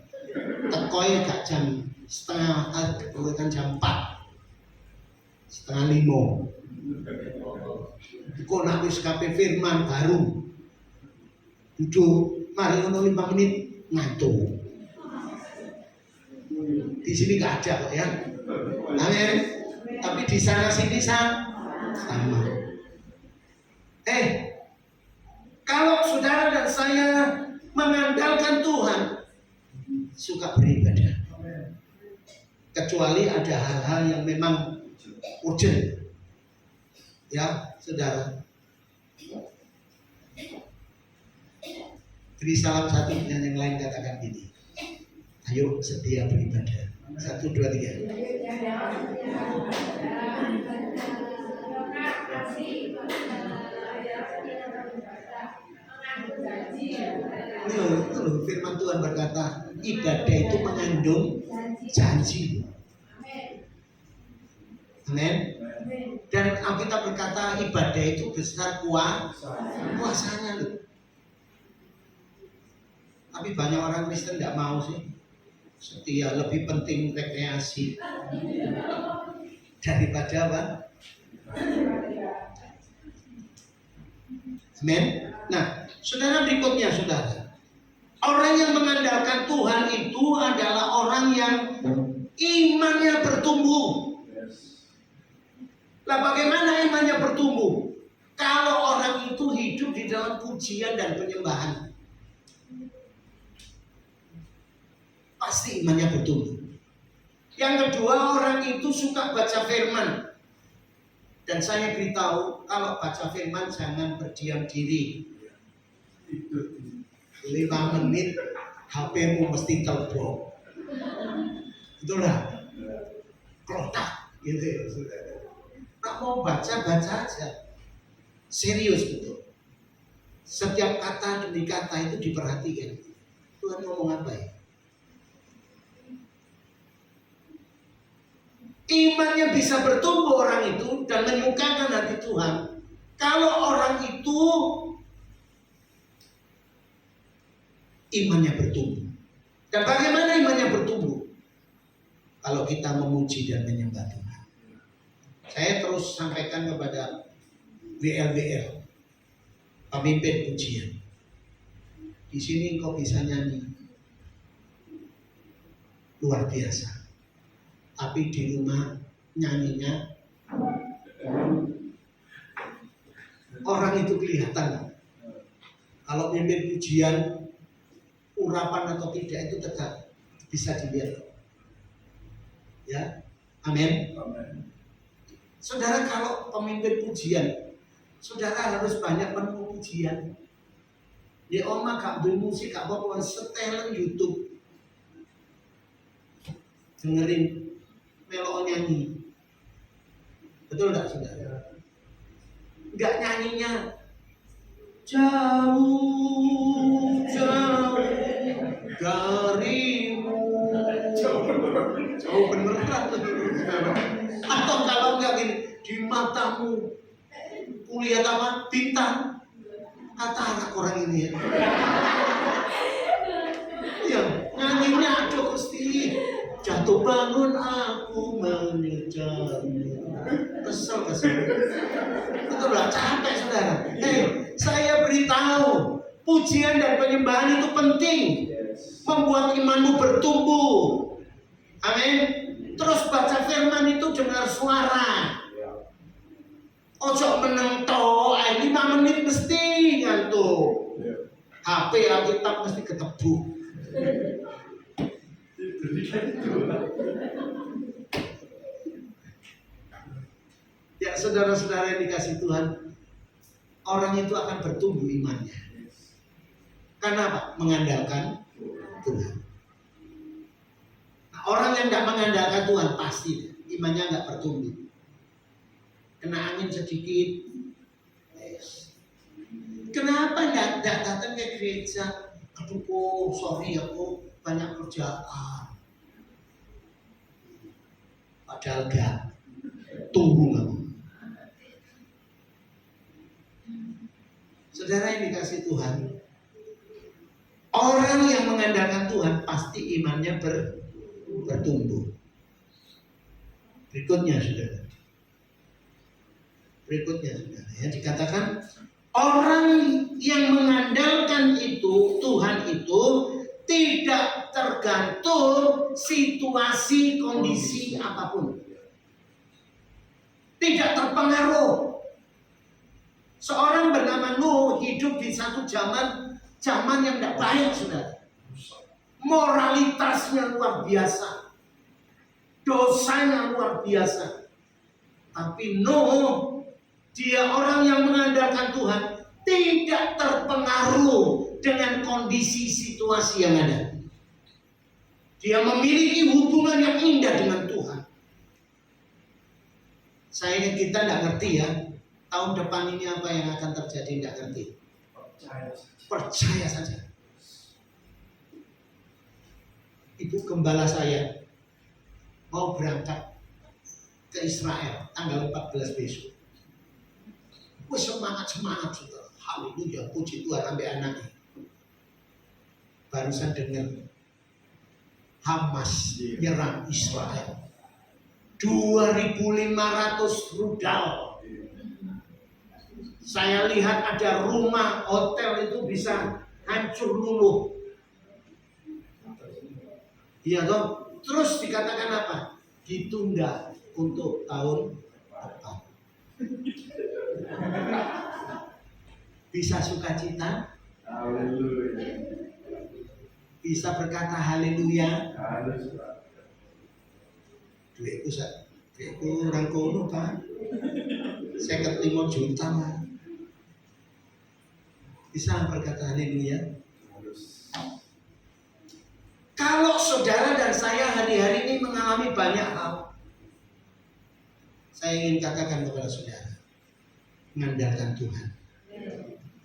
Tekoi gak jam setengah, bukan jam 4. Setengah 5. Kok nak wis kape firman baru. Duduk, mari ngono 5 menit ngantuk. Di sini gak ada kok ya. Amin. Tapi di sana sini sama. Kalau saudara dan saya mengandalkan Tuhan, suka beribadah. Kecuali ada hal-hal yang memang urgent. Ya, saudara. Beri salam satu dengan yang lain, katakan gini. Ayo setia beribadah. 1, 2, 3. Firman Tuhan berkata, ibadah itu mengandung janji. Amin. Dan Alkitab berkata ibadah itu besar kuasanya loh. Tapi banyak orang Kristen tidak mau sih. Setia, lebih penting rekreasi daripada apa? Amin. Nah, saudara, berikutnya saudara, orang yang mengandalkan Tuhan itu adalah orang yang imannya bertumbuh. Lah bagaimana imannya bertumbuh? Kalau orang itu hidup di dalam pujian dan penyembahan, pasti imannya bertumbuh. Yang kedua, orang itu suka baca firman. Dan saya beritahu, kalau baca firman jangan berdiam diri. 5 menit HP-mu mesti telepon. Itulah kelotak gitu ya saudara. Tak mau baca aja. Serius betul. Setiap kata demi kata itu diperhatikan. Tuhan ngomong apa ya? Imannya bisa bertumbuh orang itu dan menyukakan hati Tuhan kalau orang itu imannya bertumbuh. Dan bagaimana imannya bertumbuh? Kalau kita memuji dan menyembah Tuhan. Saya terus sampaikan kepada WL, pemimpin pujian. Di sini engkau bisa nyanyi luar biasa. Tapi di rumah nyanyinya orang itu kelihatan. Kalau mimpin pujian, urapan atau tidak itu tetap bisa dilihat. Ya, amin. Saudara, kalau pemimpin pujian, saudara harus banyak penuh pujian. Di oma gak beli musik, gak apa-apa, setelan YouTube, dengerin melok nyanyi. Betul enggak saudara? Enggak nyanyinya jauh darimu. Jauh beneran. Atau kalau enggak gini, di matamu kulihat apa? Bintang. Kata anak orang ini ya. Ya, nyanyinya aduh Gusti. Jatuh bangun aku mengejarmu. Kesel. Itu udah capek saudara. Saya beritahu, pujian dan penyembahan itu penting. Membuat imanmu bertumbuh. Amin. Terus baca firman itu dengar suara. Ojo meneng to, 5 menit mesti ngantuk. HP Alkitab mesti ketebuk. Ya saudara-saudara yang dikasih Tuhan, orang itu akan bertumbuh imannya. Karena apa? Mengandalkan Tuhan. Nah, orang yang tidak mengandalkan Tuhan pasti imannya nggak bertumbuh. Kena angin sedikit, kenapa nggak datang ke gereja? Aduh, sorry aku banyak kerjaan. Padahal enggak, tunggu kamu. Saudara yang dikasih Tuhan, orang yang mengandalkan Tuhan pasti imannya bertumbuh. Berikutnya saudara. Ya, dikatakan orang yang mengandalkan itu Tuhan itu tidak tergantung situasi kondisi apapun, tidak terpengaruh. Seorang bernama Nuh hidup di satu zaman yang tidak baik saudara. Moralitasnya luar biasa, dosanya luar biasa. Tapi Nuh, dia orang yang mengandalkan Tuhan, tidak terpengaruh dengan kondisi situasi yang ada. Dia memiliki hubungan yang indah dengan Tuhan. Saya ingin kita tidak ngerti ya, tahun depan ini apa yang akan terjadi tidak ngerti. Percaya saja. Ibu gembala saya mau berangkat ke Israel tanggal 14 besok. Semangat saudara. Haleluya, puji Tuhan sampai anaknya. Barusan dengar Hamas nyerang Israel. 2.500 rudal. Saya lihat ada rumah, hotel itu bisa hancur luluh. Iya toh? Terus dikatakan apa? Ditunda untuk tahun depan. Bisa sukacita, bisa berkata haleluya. Duitku orang kono Pak, 55 juta mah. Bisa berkata haleluya. Kalau saudara dan saya hari-hari ini mengalami banyak hal, saya ingin katakan kepada saudara, mengandalkan Tuhan.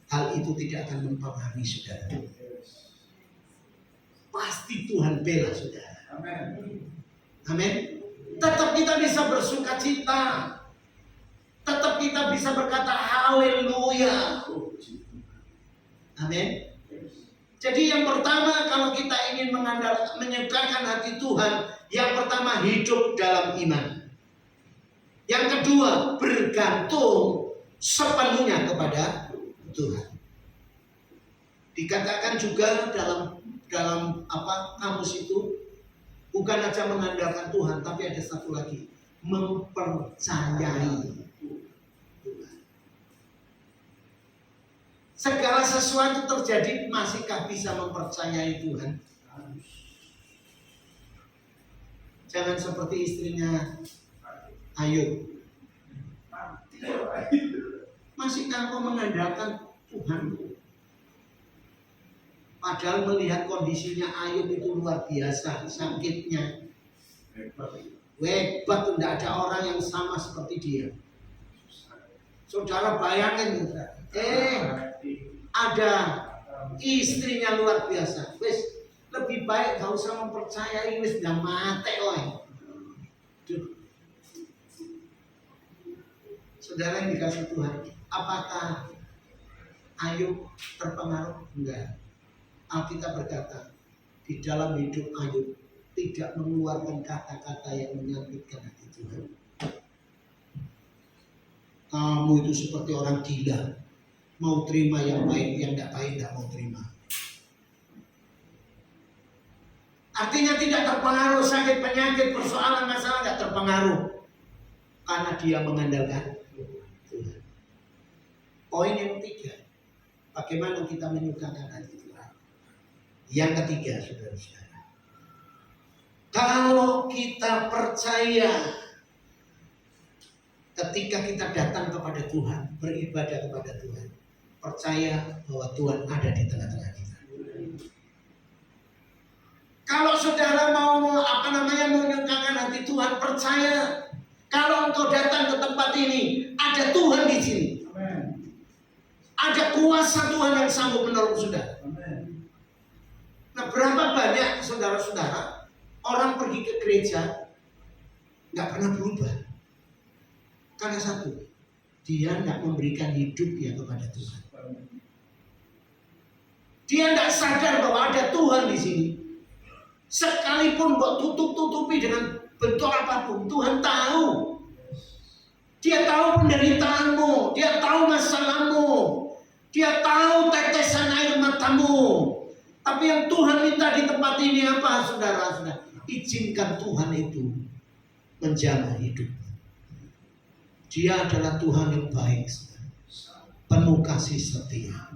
Hal itu tidak akan mempengaruhi saudara. Pasti Tuhan bela saudara. Amin. Tetap kita bisa bersuka cita. Tetap kita bisa berkata haleluya. Amin. Jadi yang pertama kalau kita ingin menyukakan hati Tuhan, yang pertama hidup dalam iman. Yang kedua bergantung sepenuhnya kepada Tuhan. Dikatakan juga dalam kamus itu bukan aja mengandalkan Tuhan, tapi ada satu lagi, mempercayai Tuhan. Segala sesuatu terjadi, masihkah bisa mempercayai Tuhan? Jangan seperti istrinya Ayub. Masihkah kau mengandalkan Tuhan? Padahal melihat kondisinya Ayub itu luar biasa, sakitnya. Hebat, tidak ada orang yang sama seperti dia. Saudara bayangin, ada istrinya luar biasa, wis lebih baik gak usah mempercayai, wis nggak mati oi. Saudara yang dikasih Tuhan, apakah Ayub terpengaruh? Enggak. Alkitab berkata, di dalam hidup Ayub tidak mengeluarkan kata-kata yang menyakitkan hati Tuhan. Kamu itu seperti orang gila, mau terima yang baik, yang tidak baik tidak mau terima. Artinya tidak terpengaruh, sakit, penyakit, persoalan, masalah tidak terpengaruh, karena dia mengandalkan Tuhan. Poin yang ketiga, bagaimana kita menyukakan hati Tuhan. Yang ketiga, saudara-saudara, kalau kita percaya ketika kita datang kepada Tuhan, beribadah kepada Tuhan, percaya bahwa Tuhan ada di tengah-tengah kita. Kalau saudara mau menyukakan hati Tuhan, percaya kalau engkau datang ke tempat ini, ada Tuhan di sini. Amen. Ada kuasa Tuhan yang sanggup menolong saudara. Amen. Nah, berapa banyak saudara-saudara orang pergi ke gereja nggak pernah berubah? Karena satu, dia tidak memberikan hidupnya kepada Tuhan. Dia tidak sadar bahwa ada Tuhan di sini. Sekalipun kok tutup-tutupi dengan bentuk apapun, Tuhan tahu. Dia tahu penderitaanmu, dia tahu masalahmu, dia tahu tetesan air matamu. Tapi yang Tuhan minta di tempat ini apa, saudara-saudara? Izinkan Tuhan itu menjamah hidupmu. Dia adalah Tuhan yang baik, penuh kasih setia.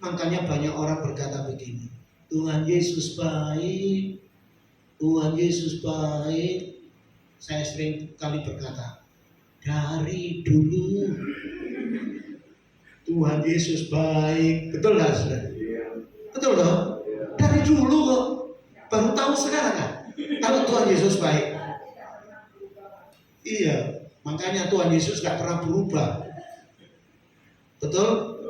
Makanya banyak orang berkata begini, Tuhan Yesus baik, Tuhan Yesus baik. Saya sering kali berkata, dari dulu Tuhan Yesus baik. Betul lah saudara? Betul loh? Dari dulu kok, baru tahu sekarang kan kalau Tuhan Yesus baik. Iya, makanya Tuhan Yesus gak pernah berubah. Betul?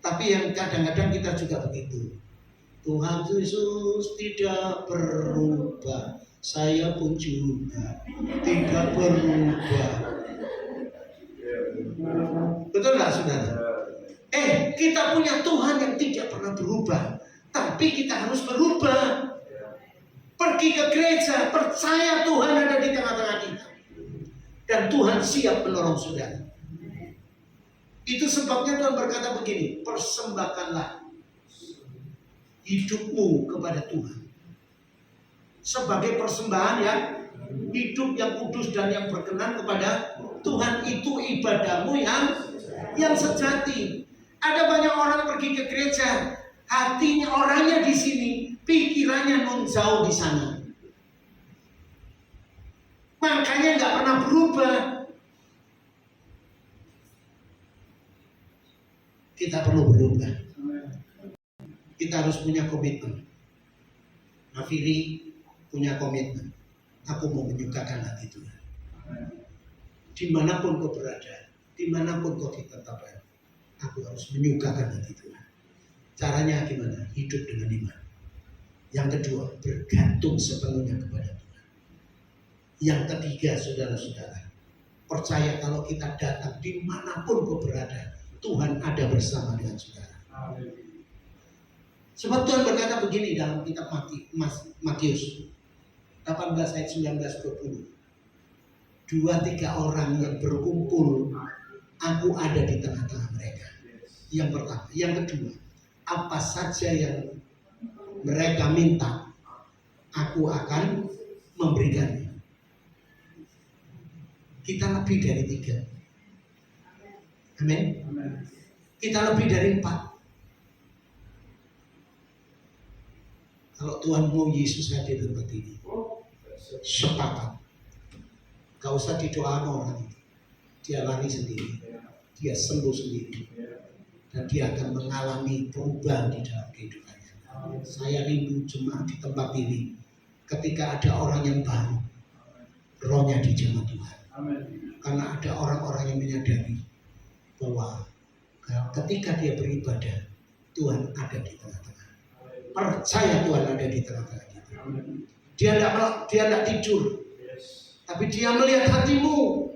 Tapi yang kadang-kadang kita juga begitu. Tuhan Yesus tidak berubah, saya pun juga tidak berubah. Betul nggak saudara? Kita punya Tuhan yang tidak pernah berubah, tapi kita harus berubah. Pergi ke gereja, percaya Tuhan ada di tengah-tengah kita, dan Tuhan siap menolong saudara. Itu sebabnya Tuhan berkata begini, persembahkanlah hidupmu kepada Tuhan sebagai persembahan yang hidup, yang kudus dan yang berkenan kepada Tuhan. Itu ibadahmu yang sejati. Ada banyak orang pergi ke gereja, hatinya orangnya di sini, pikirannya non jauh di sana. Makanya nggak pernah berubah. Kita perlu berubah. Kita harus punya komitmen. Nafiri punya komitmen. Aku mau menyukakan hati Tuhan. Dimanapun kau berada, dimanapun kau ditetapkan, aku harus menyukakan hati Tuhan. Caranya gimana? Hidup dengan iman. Yang kedua, bergantung sepenuhnya kepada Tuhan. Yang ketiga, saudara-saudara, percaya kalau kita datang dimanapun kau berada, Tuhan ada bersama dengan saudara. Sebab Tuhan berkata begini dalam kitab Matius 18 ayat 19-20. 2-3 orang yang berkumpul, aku ada di tengah-tengah mereka. Yang pertama. Yang kedua, apa saja yang mereka minta, aku akan memberikannya. Kita lebih dari 3. Amin. Kita lebih dari 4. Kalau Tuhan mau Yesus hadir di tempat ini, sepakat. Gak usah didoakan orang itu. Dia lari sendiri, dia sembuh sendiri, dan dia akan mengalami perubahan di dalam kehidupannya. Saya rindu jemaat di tempat ini, ketika ada orang yang baru, rohnya dijamah Tuhan. Karena ada orang-orang yang menyadari bahwa Nah, ketika dia beribadah, Tuhan ada di tengah-tengah. Percaya Tuhan ada di tengah-tengah kita. Dia tidak tidur, tapi dia melihat hatimu.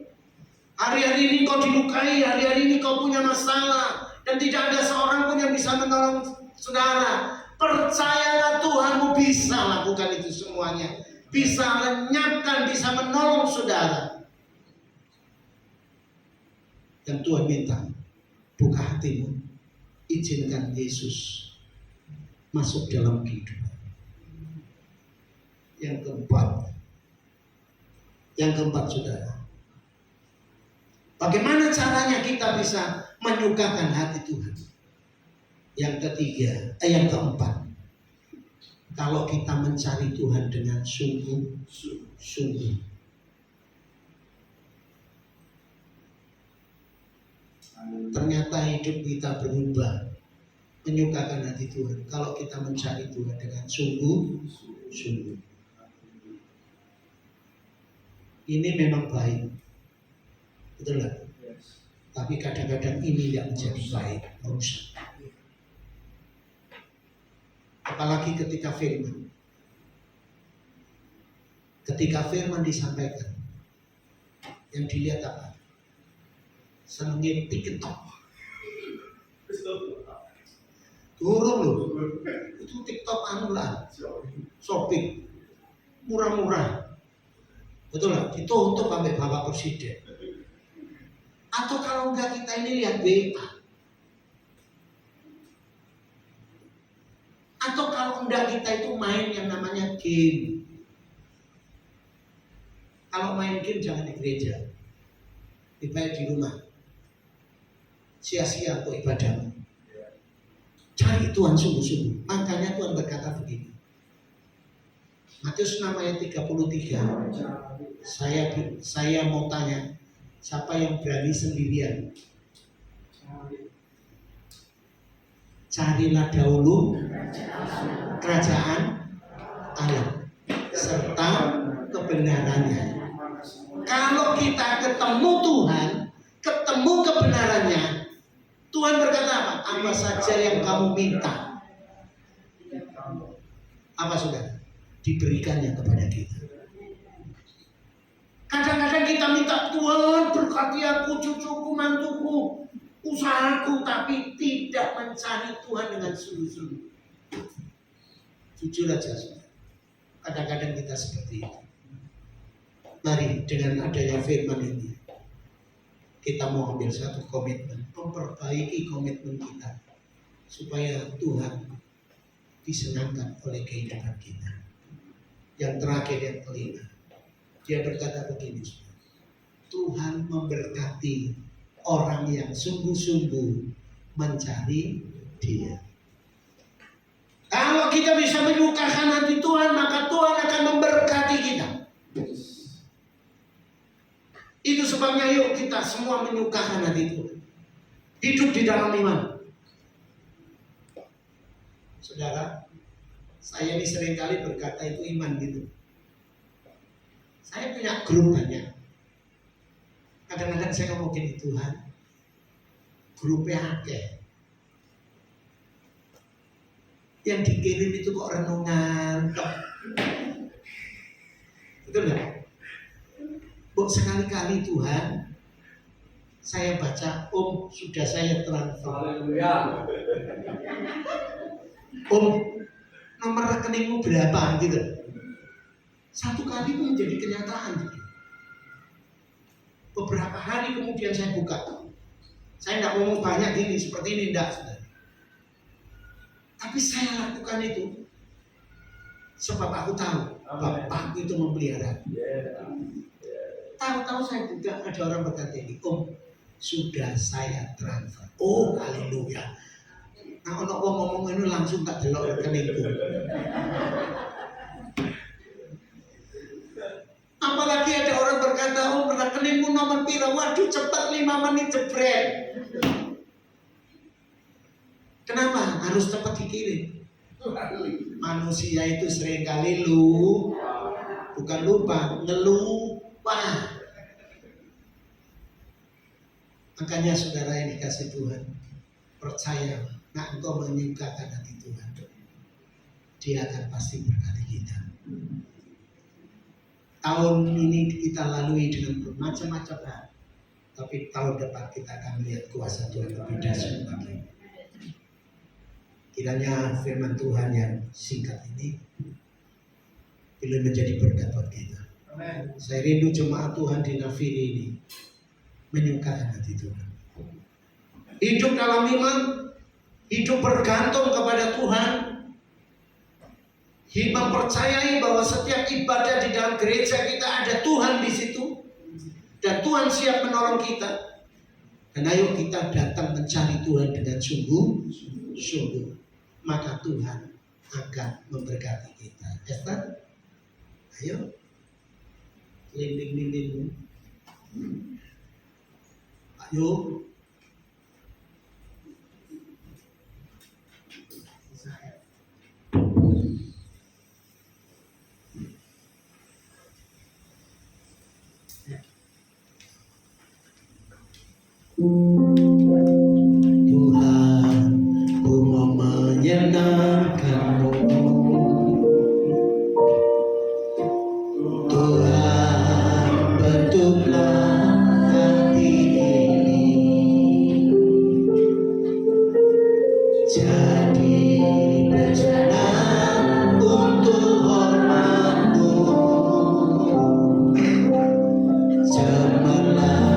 Hari-hari ini kau dilukai, hari-hari ini kau punya masalah, dan tidak ada seorang pun yang bisa menolong saudara. Percayalah Tuhanmu bisa lakukan itu semuanya. Bisa lenyapkan, bisa menolong saudara. Dan Tuhan minta, buka hatimu, izinkan Yesus masuk dalam kehidupan. Yang keempat saudara, bagaimana caranya kita bisa menyukakan hati Tuhan? Yang keempat, kalau kita mencari Tuhan dengan sungguh-sungguh. Ternyata hidup kita berubah, menyukakan hati Tuhan kalau kita mencari Tuhan dengan sungguh-sungguh. Ini memang baik, betul lah. Tapi kadang-kadang ini tidak menjadi baik, merusak. Apalagi ketika firman disampaikan, yang dilihat apa? Senengnya TikTok. Turun loh, itu TikTok anulah, shopping, murah-murah. Betul lah, ditutup sampai Bapak Presiden. Atau kalau enggak kita ini lihat WA. Atau kalau enggak kita itu main yang namanya game. Kalau main game jangan di gereja, lebih baik di rumah. Sia-sia untuk ibadahmu. Cari Tuhan sungguh-sungguh. Makanya Tuhan berkata begini. Matius 6 ayat 33. Saya mau tanya, siapa yang berani sendirian? Carilah dahulu kerajaan Allah serta kebenarannya. Kalau kita ketemu Tuhan, ketemu kebenarannya, Tuhan berkata apa? Apa saja yang kamu minta, apa saudara? Diberikannya kepada kita. Kadang-kadang kita minta Tuhan berkati aku, cucuku, mantuku, usahaku, tapi tidak mencari Tuhan dengan sungguh-sungguh. Jujur aja saudara, kadang-kadang kita seperti itu. Mari dengan adanya firman ini, kita mau ambil satu komitmen, memperbaiki komitmen kita, supaya Tuhan disenangkan oleh kehidupan kita. Yang terakhir, yang kelima, dia berkata begini, Tuhan memberkati orang yang sungguh-sungguh mencari Dia. Kalau kita bisa menyukakan hati Tuhan, maka Tuhan akan memberkati kita. Itu sebabnya yuk kita semua menyukakan hati Tuhan. Hidup di dalam iman. Saudara, saya ini seringkali berkata itu iman gitu. Saya punya grup banyak. Kadang-kadang saya ngomong gini, Tuhan, grupnya akeh. Yang dikirim itu kok renungan, betul nggak? Kok sekali-kali Tuhan, saya baca, sudah saya transfer. Nomor rekeningmu berapa gitu. Satu kali itu menjadi kenyataan gitu. Beberapa hari kemudian saya buka. Saya tidak ngomong banyak gini, seperti ini enggak, saudara. Tapi saya lakukan itu sebab aku tahu Bapakku itu memelihara. Tahu-tahu saya buka, ada orang berkata ini, sudah saya transfer. Oh, haleluya. Nah, kalau ngomong ini langsung tak delok rekeningku. Apalagi ada orang berkata, rekeningmu nomor pira? Waduh, cepat 5 menit jebret. Kenapa harus cepat dikirim? Manusia itu seringkali bukan lupa, ngelupa. Makanya saudara yang dikasih Tuhan, percaya, nah engkau menyukakan hati Tuhan, Dia akan pasti berkati kita. Tahun ini kita lalui dengan bermacam-macam hal, tapi tahun depan kita akan melihat kuasa Tuhan lebih dahsyat lagi. Kiranya firman Tuhan yang singkat ini boleh menjadi berkat buat kita. Saya rindu jemaat Tuhan di Nafiri ini menyukakan hati Tuhan. Hidup dalam iman, hidup bergantung kepada Tuhan, hidup percayai bahwa setiap ibadah di dalam gereja kita ada Tuhan di situ, dan Tuhan siap menolong kita. Dan ayo kita datang mencari Tuhan dengan sungguh-sungguh, maka Tuhan akan memberkati kita. Esther, ayo, linding-linding, ayo. Tuhan, ku mau menyenangkan-Mu. Tuhan, bentuklah hati ini jadi bencana untuk hormat-Mu. Cemerlang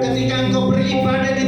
ketika engkau beribadah di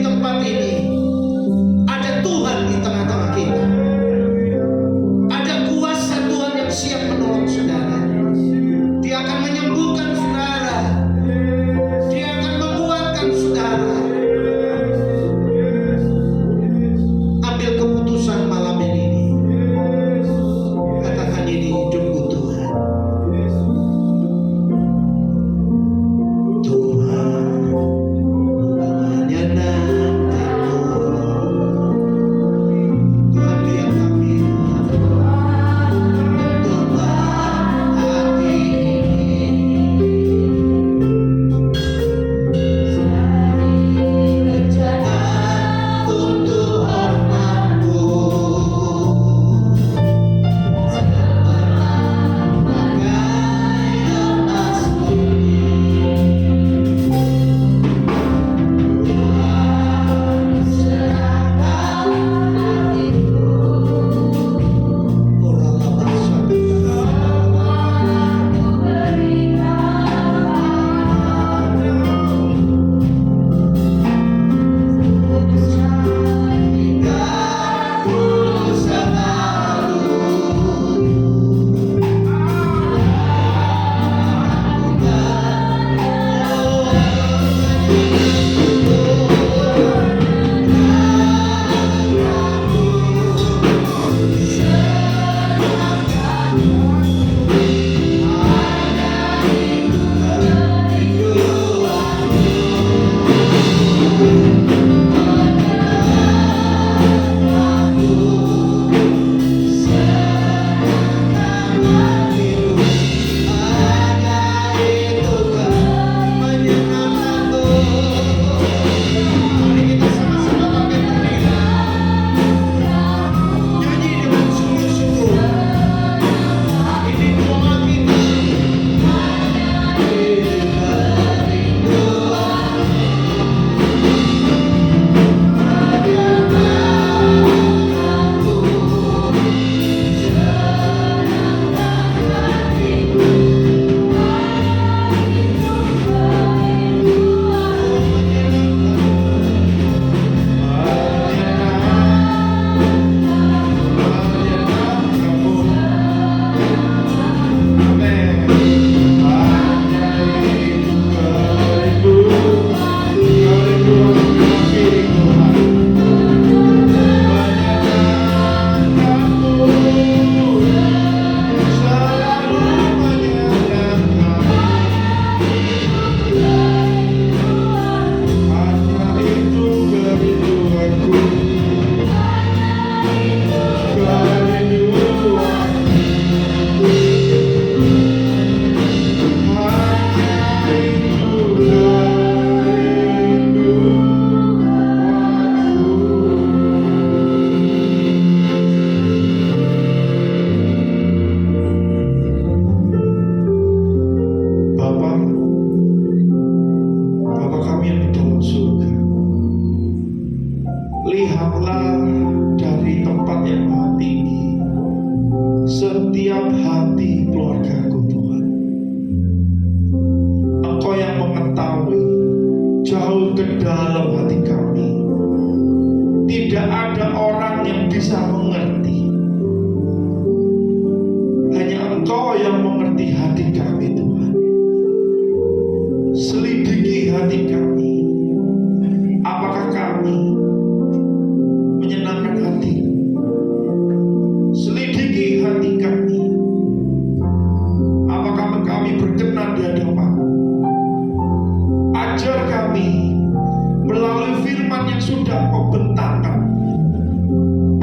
yang Kau bentangkan.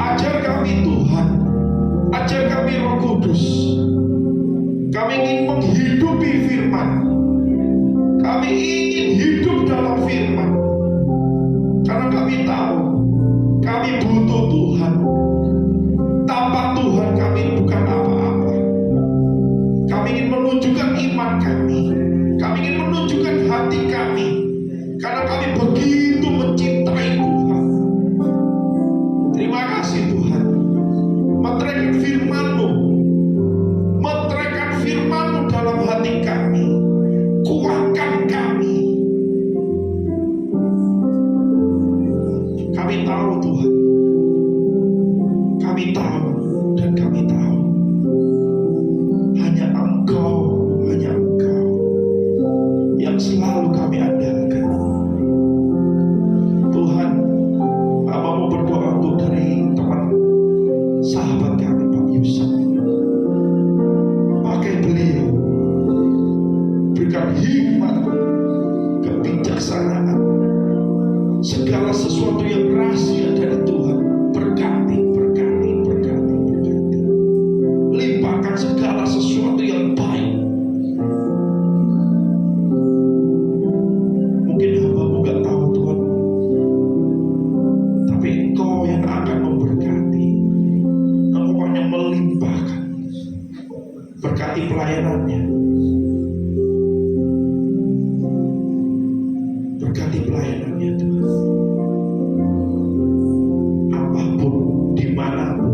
Ajar kami Tuhan, ajar kami Roh Kudus. Kami ingin menghidupi firman. Kami ingin hidup dalam firman. Karena kami tahu kami butuh Tuhan. Tanpa Tuhan kami bukan apa-apa. Kami ingin menunjukkan iman kami. Kami ingin menunjukkan hati kami. Karena kami begitu mencintai Tuhan. Terima kasih Tuhan. Meteraikan firman-Mu. Meteraikan firman-Mu dalam hati kami. Kuatkan kami. Kami tahu Tuhan. Kami tahu dan kami tahu. Hanya Engkau yang selalu kami andalkan. Tuhan, Bapa mau berdoa untuk dari teman sahabat kami Pak Yusuf. Pakai beliau, berikan hikmat, kebijaksanaan, segala sesuatu yang rahasia dari Tuhan. Berkati. Limpahkan segala sesuatu yang baik. Mungkin hamba-Mu gak tahu Tuhan, tapi Engkau yang akan memberkati. Engkau hanya melimpahkan. Berkati pelayanannya. Berkati pelayanannya Tuhan. Apapun, dimanapun,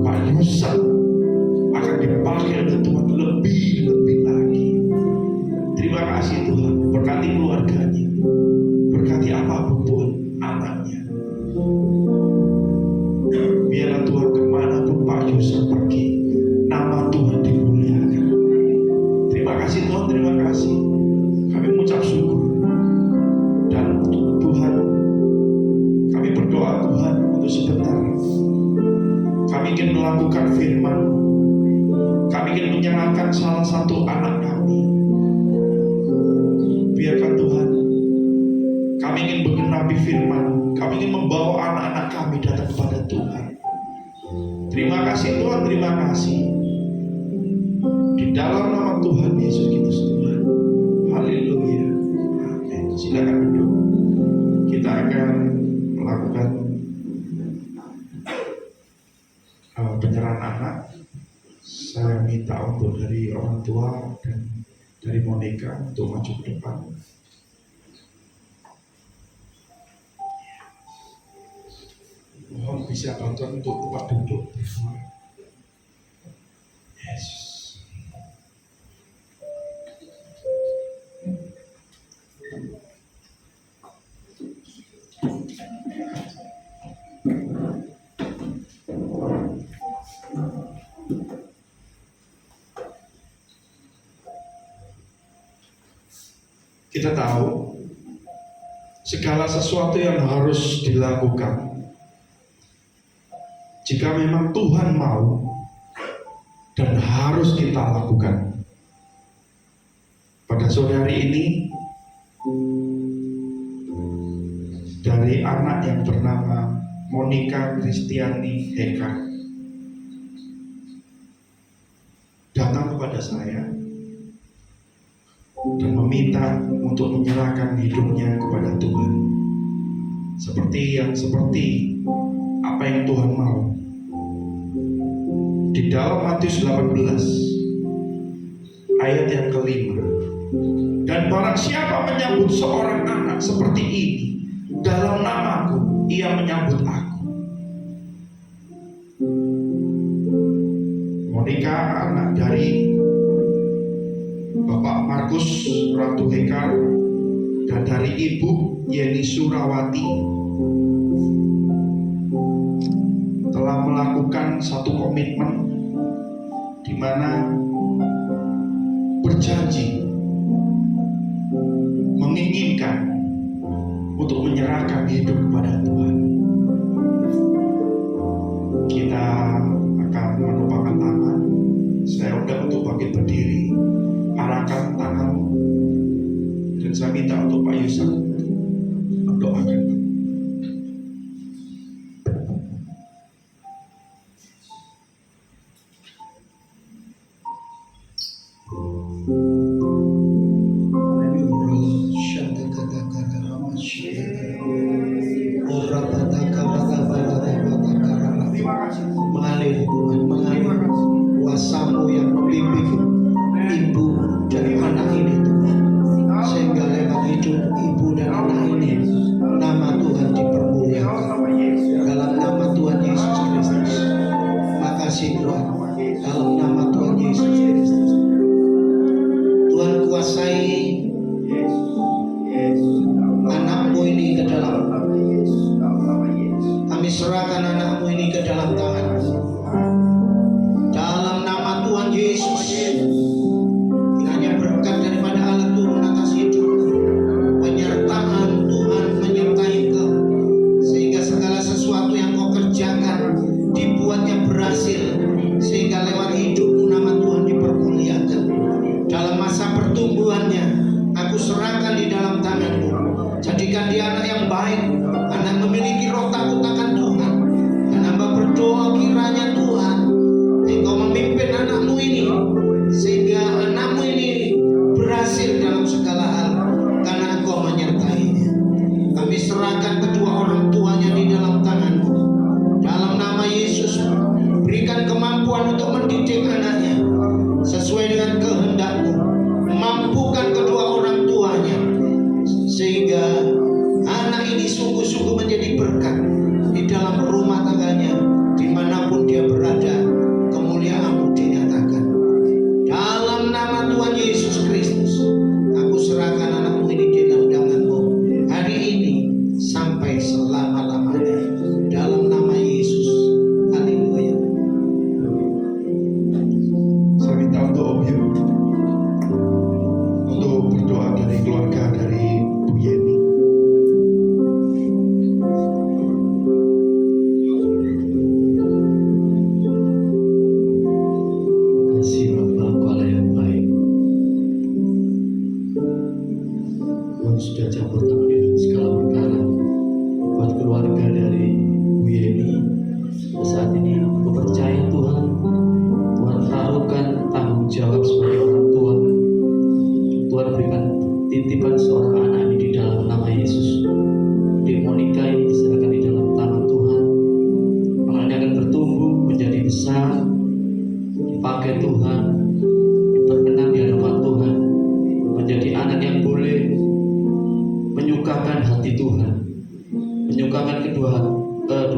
Pak Yusuf akan dipakai oleh Tuhan lebih lagi. Terima kasih Tuhan. Berkati keluarganya. Berkati apapun Tuhan, anaknya. Biarlah Tuhan kemanapun Pak Yusuf pergi, nama Tuhan dimuliakan. Terima kasih Tuhan, terima kasih. Kami mengucap syukur. Dan Tuhan, kami berdoa Tuhan untuk sebentar. Kami ingin melakukan firman. Kami ingin menyerahkan salah satu anak kami. Biarkan Tuhan, kami ingin menggenapi firman. Kami ingin membawa anak-anak kami datang kepada Tuhan. Terima kasih Tuhan, terima kasih. Di dalam nama Tuhan Yesus Kristus Tuhan. Haleluya. Amin. Silakan duduk. Kita akan melakukan penyerahan anak. Saya minta untuk dari orang tua dan dari Monica untuk maju ke depan. Mohon bisa bantuan untuk tempat duduk. Yes. Kita tahu segala sesuatu yang harus dilakukan, jika memang Tuhan mau dan harus kita lakukan. Pada sore hari ini, dari anak yang bernama Monica Kristiani Heka datang kepada saya dan meminta untuk menyerahkan hidupnya kepada Tuhan, seperti apa yang Tuhan mau. Di dalam Matius 18 ayat yang ke-5, dan barang siapa menyambut seorang anak seperti ini dalam namaku, ia menyambut aku. Monica anak dari Bapak Markus Ratu Hekar dan dari Ibu Yeni Surawati telah melakukan satu komitmen di mana berjanji menginginkan untuk menyerahkan hidup kepada Tuhan. Kita akan menupangkan tangan. Saya undang untuk bangkit berdiri. Arahkan tanganmu. Dan saya minta untuk Pak Yusuf mendoakan. kuasai anakmu ini ke dalam. Kami serahkan anakmu ini ke dalam tangan. Dalam nama Tuhan Yesus, kiranya berkat daripada Allah turun atas hidupmu. Penyertaan Tuhan menyertai kau, sehingga segala sesuatu yang kau kerjakan dibuatnya berhasil, sehingga lewat hidupmu nama Tuhan dipermuliakan. Dalam masa pertumbuhannya, aku serahkan di dalam tanganmu. Jadikan dia anak yang baik, anak memiliki roh takut akan Tuhan. Dan hamba berdoa kiranya Tuhan, Engkau memimpin anakmu ini, sehingga anakmu ini berhasil dalam segala hal, karena Engkau menyertainya. Kami serahkan kedua orang tuanya di dalam tanganmu. Dalam nama Yesus, berikan kemampuan untuk mendidik anaknya sesuai dengan kehendak-Mu. Mampukan kedua orang tuanya, sehingga anak ini sungguh-sungguh menjadi berkat di dalam rumah tangganya, dimanapun dia berada. Kemuliaan-Mu dinyatakan. Dalam nama Tuhan Yesus Kristus, aku serahkan anakmu ini di dalam tangan-Mu hari ini sampai selama-lamanya. Dalam nama Yesus. Haleluya. Saya minta untuk Om Yu untuk berdoa dari keluarga dari Bu Yeni. Kasih Bapa Engkau Allah yang baik. Tuhan sudah campur tangan di dalam segala perkara buat keluarga dari Bu Yeni. Saat ini aku percaya Tuhan, Tuhan taruhkan tanggung jawab sebagai orang tua. Tuhan berikan titipan seorang anak ini di dalam nama Yesus. Di Monica ini diserahkan di dalam tangan Tuhan. Anaknya akan bertumbuh menjadi besar, dipakai Tuhan, diperkenan di hadapan Tuhan, menjadi anak yang boleh menyukakan hati Tuhan, menyukakan kedua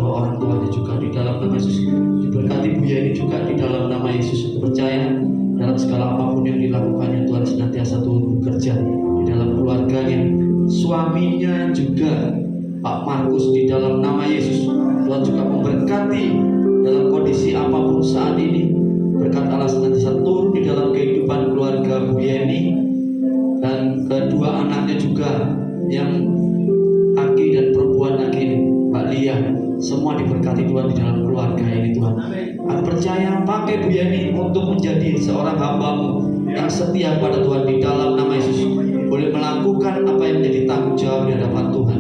orang tuanya juga di dalam nama Yesus. Diberkati Bu Yeni juga di dalam nama Yesus. Aku percaya dalam segala apapun yang dilakukannya, Tuhan senantiasa turun bekerja di dalam keluarganya, suaminya juga Pak Markus di dalam nama Yesus. Tuhan juga memberkati dalam kondisi apapun saat ini. Berkat Allah senantiasa turun di dalam kehidupan keluarga Bu Yeni dan kedua anaknya juga, yang laki dan perempuan laki ini, Mbak Lia. Semua diberkati Tuhan di dalam keluarga ini Tuhan. Aku percaya pakai Bu Yeni untuk menjadi seorang hamba-Mu yang setia pada Tuhan di dalam nama Yesus. Boleh melakukan apa yang menjadi tanggung jawab di hadapan Tuhan.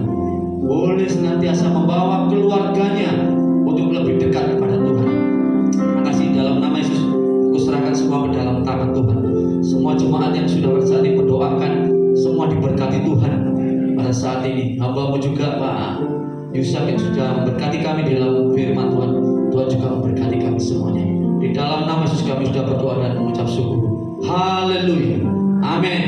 Boleh senantiasa membawa keluarganya untuk lebih dekat kepada Tuhan. Terima kasih dalam nama Yesus. Aku serahkan semua ke dalam tangan Tuhan. Semua jemaat yang sudah bersatu mendoakan, semua diberkati Tuhan pada saat ini. Hamba-Mu juga Pak Yusak yang sudah memberkati kami di dalam firman Tuhan. Tuhan juga memberkati kami semuanya. Di dalam nama Yesus kami sudah berdoa dan mengucap syukur. Haleluya. Amin.